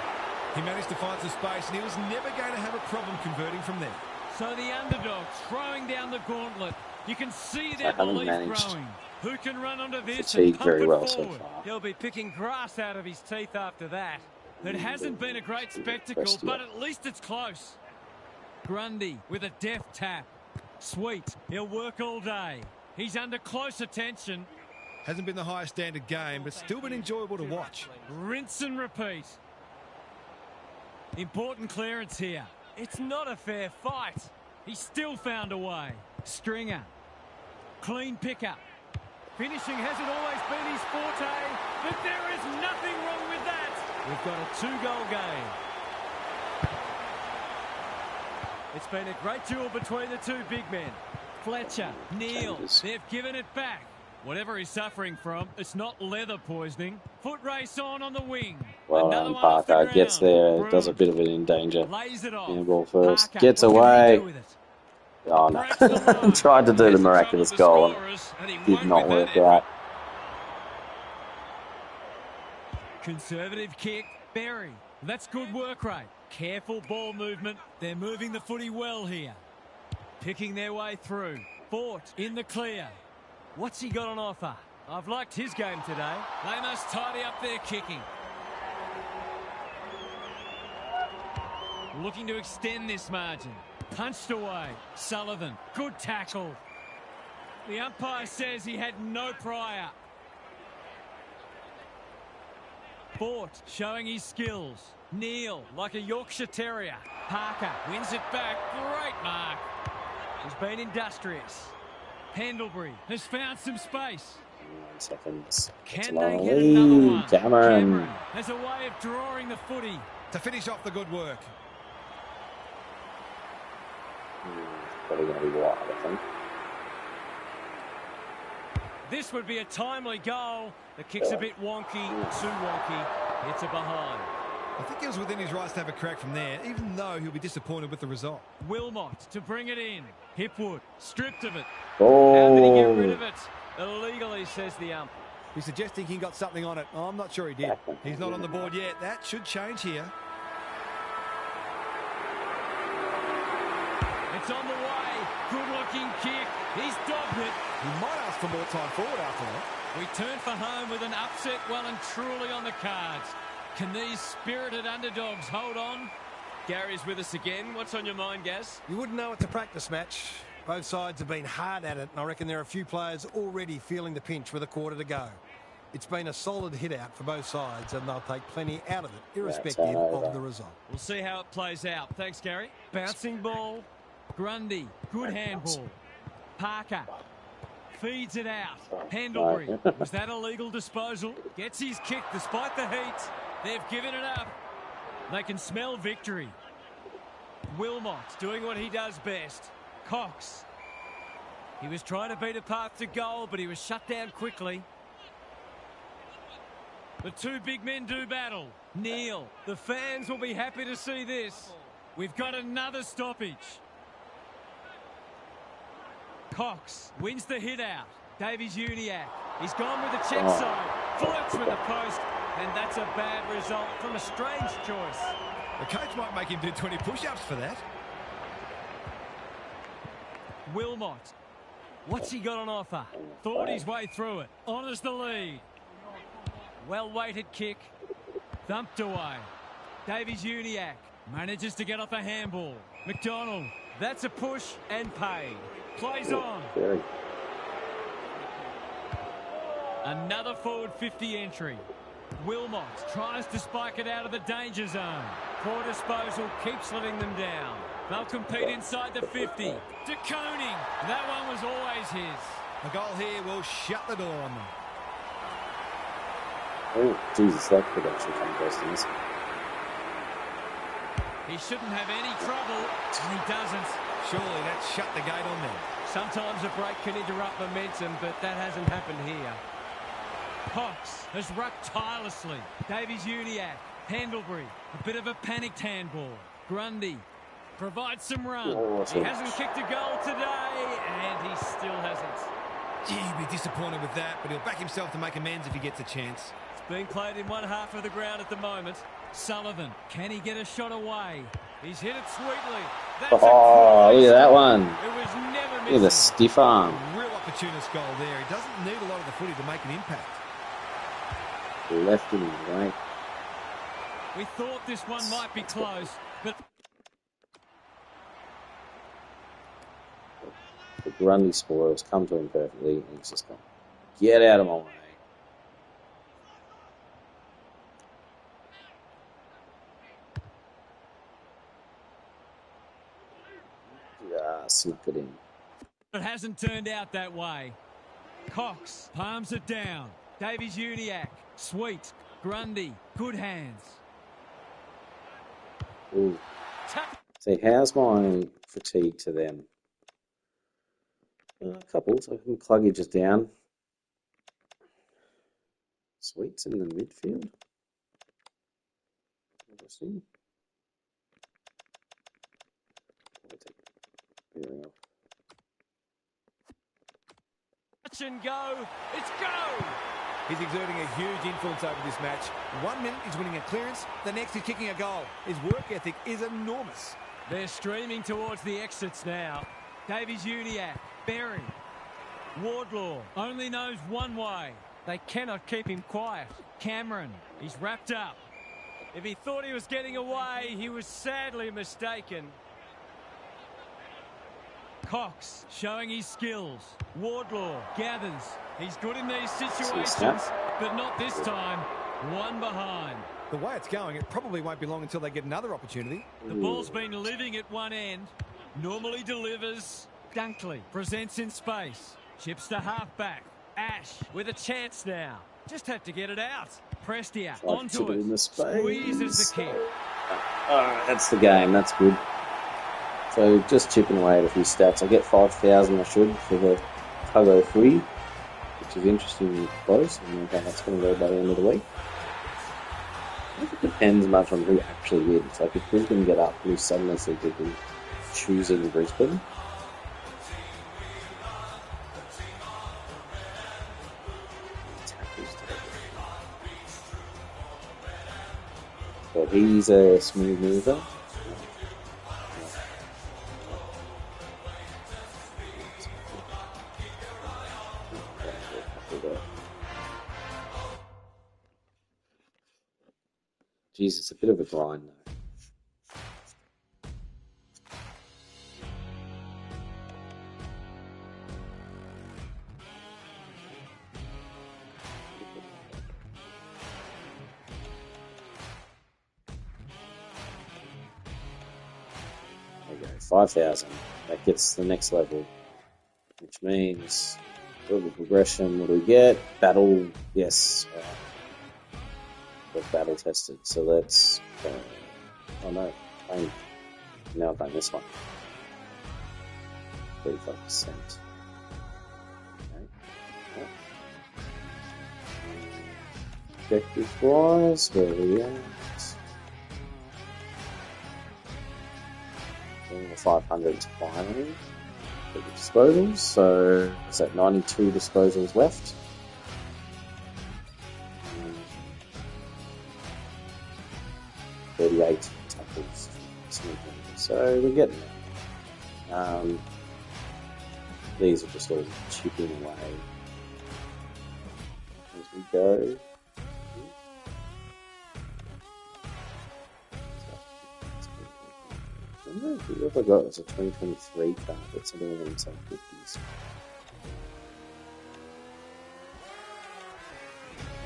Speaker 4: He managed to find some space, and he was never going to have a problem converting from there.
Speaker 3: So the underdog throwing down the gauntlet. You can see their
Speaker 2: haven't
Speaker 3: belief
Speaker 2: managed
Speaker 3: growing. Who can run onto this
Speaker 2: fatigue
Speaker 3: and pump
Speaker 2: very
Speaker 3: it
Speaker 2: well so
Speaker 3: forward?
Speaker 2: far.
Speaker 3: He'll be picking grass out of his teeth after that. It hasn't been a great spectacle,
Speaker 2: Best
Speaker 3: but
Speaker 2: yet.
Speaker 3: at least it's close. Grundy with a deft tap. Sweet, he'll work all day. He's under close attention.
Speaker 4: Hasn't been the highest standard game, but still been enjoyable to watch.
Speaker 3: Rinse and repeat. Important clearance here. It's not a fair fight. He still found a way. Stringer. Clean pickup. Finishing hasn't always been his forte, but there is nothing wrong with that. We've got a two-goal game. It's been a great duel between the two big men. Fletcher, Neal,
Speaker 2: Changes.
Speaker 3: they've given it back. Whatever he's suffering from, it's not leather poisoning. Foot race on the wing.
Speaker 2: Well
Speaker 3: Another
Speaker 2: done,
Speaker 3: one off the
Speaker 2: Parker. Gets
Speaker 3: ground.
Speaker 2: there, does a bit of it in danger.
Speaker 3: Lays it off.
Speaker 2: Handball first.
Speaker 3: Parker,
Speaker 2: Gets
Speaker 3: what can he
Speaker 2: away.
Speaker 3: do with it?
Speaker 2: Oh, no.
Speaker 3: Breaks the line.
Speaker 2: Tried to do the
Speaker 3: There's
Speaker 2: miraculous
Speaker 3: trouble
Speaker 2: goal
Speaker 3: with the
Speaker 2: and
Speaker 3: scorers, and he
Speaker 2: did
Speaker 3: won't
Speaker 2: not
Speaker 3: with that
Speaker 2: work
Speaker 3: effort.
Speaker 2: out.
Speaker 3: Conservative kick, Berry. That's good work rate. Careful ball movement. They're moving the footy well here. Picking their way through. Fort in the clear. What's he got on offer? I've liked his game today. They must tidy up their kicking. Looking to extend this margin. Punched away. Sullivan. Good tackle. The umpire says he had no prior. Fort showing his skills. Neal like a Yorkshire Terrier. Parker wins it back. Great mark. He's been industrious. Pendlebury has found some space.
Speaker 2: 9 seconds. That's a
Speaker 3: Can
Speaker 2: long
Speaker 3: they get another
Speaker 2: lead.
Speaker 3: one?
Speaker 2: Cameron.
Speaker 3: has a way of drawing the footy.
Speaker 4: To finish off the good work.
Speaker 2: Probably going to be wide, I think.
Speaker 3: This would be a timely goal. The kick's a bit wonky, too wonky. It's a behind.
Speaker 4: I think he was within his rights to have a crack from there, even though he'll be disappointed with the result.
Speaker 3: Wilmot to bring it in. Hipwood stripped of it. How did he get rid
Speaker 2: Oh,
Speaker 3: of it? Illegally, says the ump.
Speaker 4: He's suggesting he got something on it. Oh, I'm not sure he did. He's not on the board yet. That should change here.
Speaker 3: It's on the way. Good-looking kick. He's dogged it.
Speaker 4: He might ask for more time forward after that.
Speaker 3: We turn for home with an upset well and truly on the cards. Can these spirited underdogs hold on? Gary's with us again. What's on your mind, Gaz?
Speaker 4: You wouldn't know it's a practice match. Both sides have been hard at it, and I reckon there are a few players already feeling the pinch with a quarter to go. It's been a solid hit-out for both sides, and they'll take plenty out of it, irrespective of the result.
Speaker 3: We'll see how it plays out. Thanks, Gary. Bouncing ball. Grundy. Good handball. Parker. Feeds it out. Pendlebury. Was that a legal disposal? Gets his kick despite the heat. They've given it up. They can smell victory. Wilmot doing what he does best. Cox. He was trying to beat a path to goal, but he was shut down quickly. The two big men do battle. Neil, the fans will be happy to see this. We've got another stoppage. Cox wins the hit out. Davies Uniacke. He's gone with the check side. Flirts with the post. And that's a bad result from a strange choice.
Speaker 4: The coach might make him do 20 push-ups for that.
Speaker 3: Wilmot. What's he got on offer? Thought his way through it. Honours the lead. Well-weighted kick. Thumped away. Davies Uniacke manages to get off a handball. McDonald. That's a push and paid. Plays on. Another forward 50 entry. Wilmot tries to spike it out of the danger zone. Poor disposal keeps letting them down. They'll compete inside the 50. De Koning. That one was always his.
Speaker 4: A goal here will shut the door on them.
Speaker 2: Oh, Jesus, that could actually come close to this.
Speaker 3: He shouldn't have any trouble, and he doesn't.
Speaker 4: Surely that shut the gate on them.
Speaker 3: Sometimes a break can interrupt momentum, but that hasn't happened here. Cox has rucked tirelessly. Davies Uniacke, Pendlebury, a bit of a panicked handball. Grundy provides some run. He hasn't kicked a goal today, and he still hasn't.
Speaker 4: Gee, he'd be disappointed with that, but he'll back himself to make amends if he gets a chance.
Speaker 3: It's being played in one half of the ground at the moment. Sullivan, can he get a shot away? He's hit it sweetly. That's
Speaker 2: look at that one.
Speaker 3: It was never missing.
Speaker 2: Look at the stiff arm.
Speaker 4: Real opportunist goal there. He doesn't need a lot of the footy to make an impact.
Speaker 2: Left in his way.
Speaker 3: We thought this one might be close, but
Speaker 2: The Grundy spoils come to him perfectly, and he's just gone, get out of my way. Yeah, snuck it in.
Speaker 3: it hasn't turned out that way. Cox palms it down. Davies Uniacke, sweet. Grundy, good hands.
Speaker 2: Ooh. See, how's my fatigue to them? A couple, so I can Cluggages down. Sweet's in the midfield. Interesting. Here we go.
Speaker 3: Touch and go. It's go.
Speaker 4: He's exerting a huge influence over this match. 1 minute he's winning a clearance, the next he's kicking a goal. His work ethic is enormous.
Speaker 3: They're streaming towards the exits now. Davies Uniacke, Berry. Wardlaw only knows one way. They cannot keep him quiet. Cameron, he's wrapped up. If he thought he was getting away, he was sadly mistaken. Cox showing his skills. Wardlaw gathers. He's good in these situations, but not this time. One behind.
Speaker 4: The way it's going, it probably won't be long until they get another opportunity.
Speaker 3: The ball's been living at one end. Normally delivers. Dunkley presents in space. Chips to half-back. Ash with a chance now. Just had to get it out. Prestia onto it.
Speaker 2: In the space.
Speaker 3: Squeezes the kick.
Speaker 2: Alright, that's the game. That's good. So just chipping away at a few stats. I get 5,000 I should for the Tuggo free, which is interestingly close. I don't know how that's going to go by the end of the week. I don't think it depends much on who actually wins. Like if Brisbane get up, we suddenly see people choosing Brisbane. But he's a smooth mover. Jeez, it's a bit of a grind though. There you go, 5,000. That gets the next level, which means double progression. What do we get? Battle, yes. Battle tested, so let's oh no, now I've done this one. 35%. objective-wise, where are we at? The 500's finally for the disposals, so is that 92 disposals left? 38 tackles. So we're getting there. These are just all chipping away as we go. Who have I got as a 2023 card? That's something in some 50s.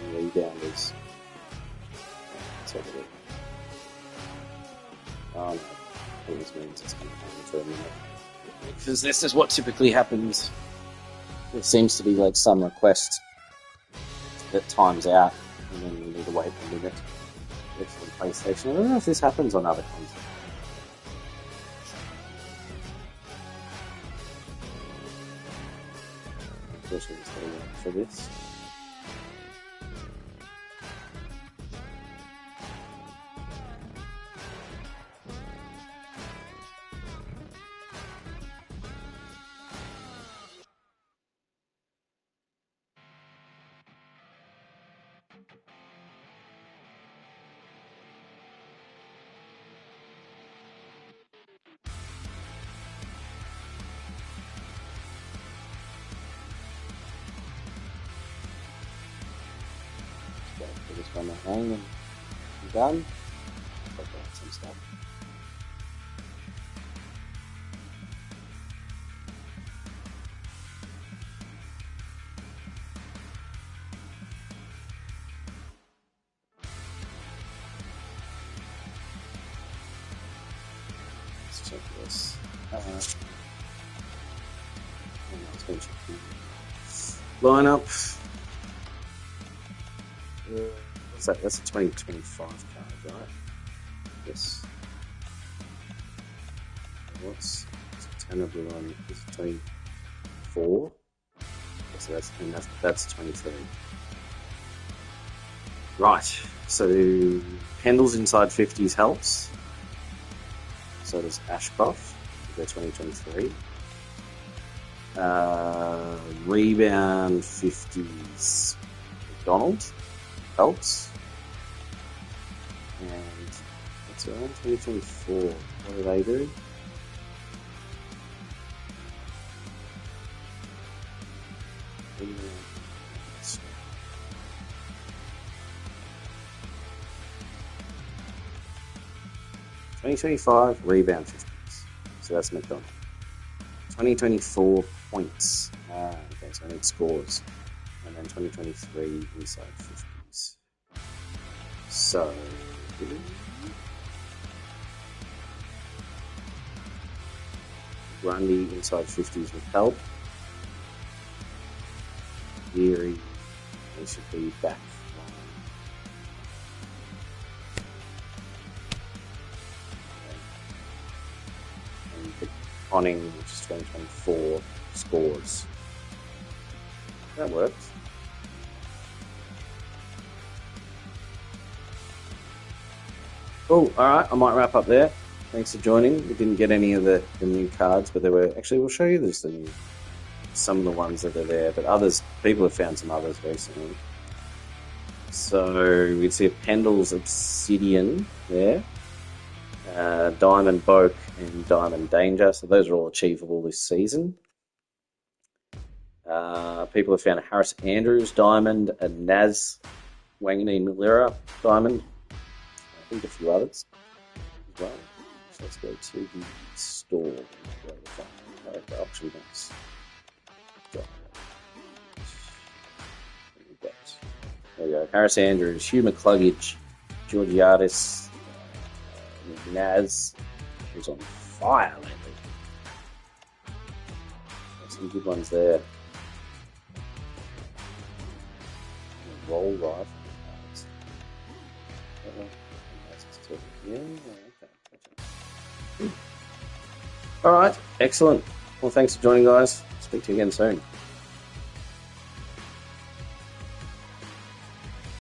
Speaker 2: And rebounders. Let's have a look. Oh no, this means it's going to come for a minute. Because this is what typically happens. There seems to be like some request that times out, and then you need to wait a minute. It's on PlayStation. I don't know if this happens on other consoles. Unfortunately, it's going to work for this. Just run that hang and I'm done. Check out some stuff. Let's check this. Let's go check the lineup. What's that? That's a 2025 card, right? Yes. What's 10 of them on? Is it 24? So that's 23. Right. So Pendle's inside 50s helps. So does Ashcroft. They're 2023. Rebound 50s. McDonald helps. And what's around 2024? What do they do? $2025 rebound 50s. So that's McDonald. 2024 points. Okay, so I need scores. And then 2023 inside 50s. So Grundy inside 50s would help. Geary, they should be back. And the Conning, which is 2024 scores. That works. Cool. All right, I might wrap up there. Thanks for joining. We didn't get any of the new cards, but there were actually. We'll show you some of the ones that are there, but others. People have found some others recently. So we see a Pendle's Obsidian there, Diamond Boak and Diamond Danger. So those are all achievable this season. People have found a Harris Andrews Diamond, a Naz Wangini Malira Diamond. I think a few others as well. So let's go to the store. The auction box. There we go. Harris Andrews, Hugh McCluggage, Georgiadis, Naz, who's on fire lately. There's some good ones there. Roll rifle. Yeah, okay. All right, excellent. Well, thanks for joining, guys. Speak to you again soon.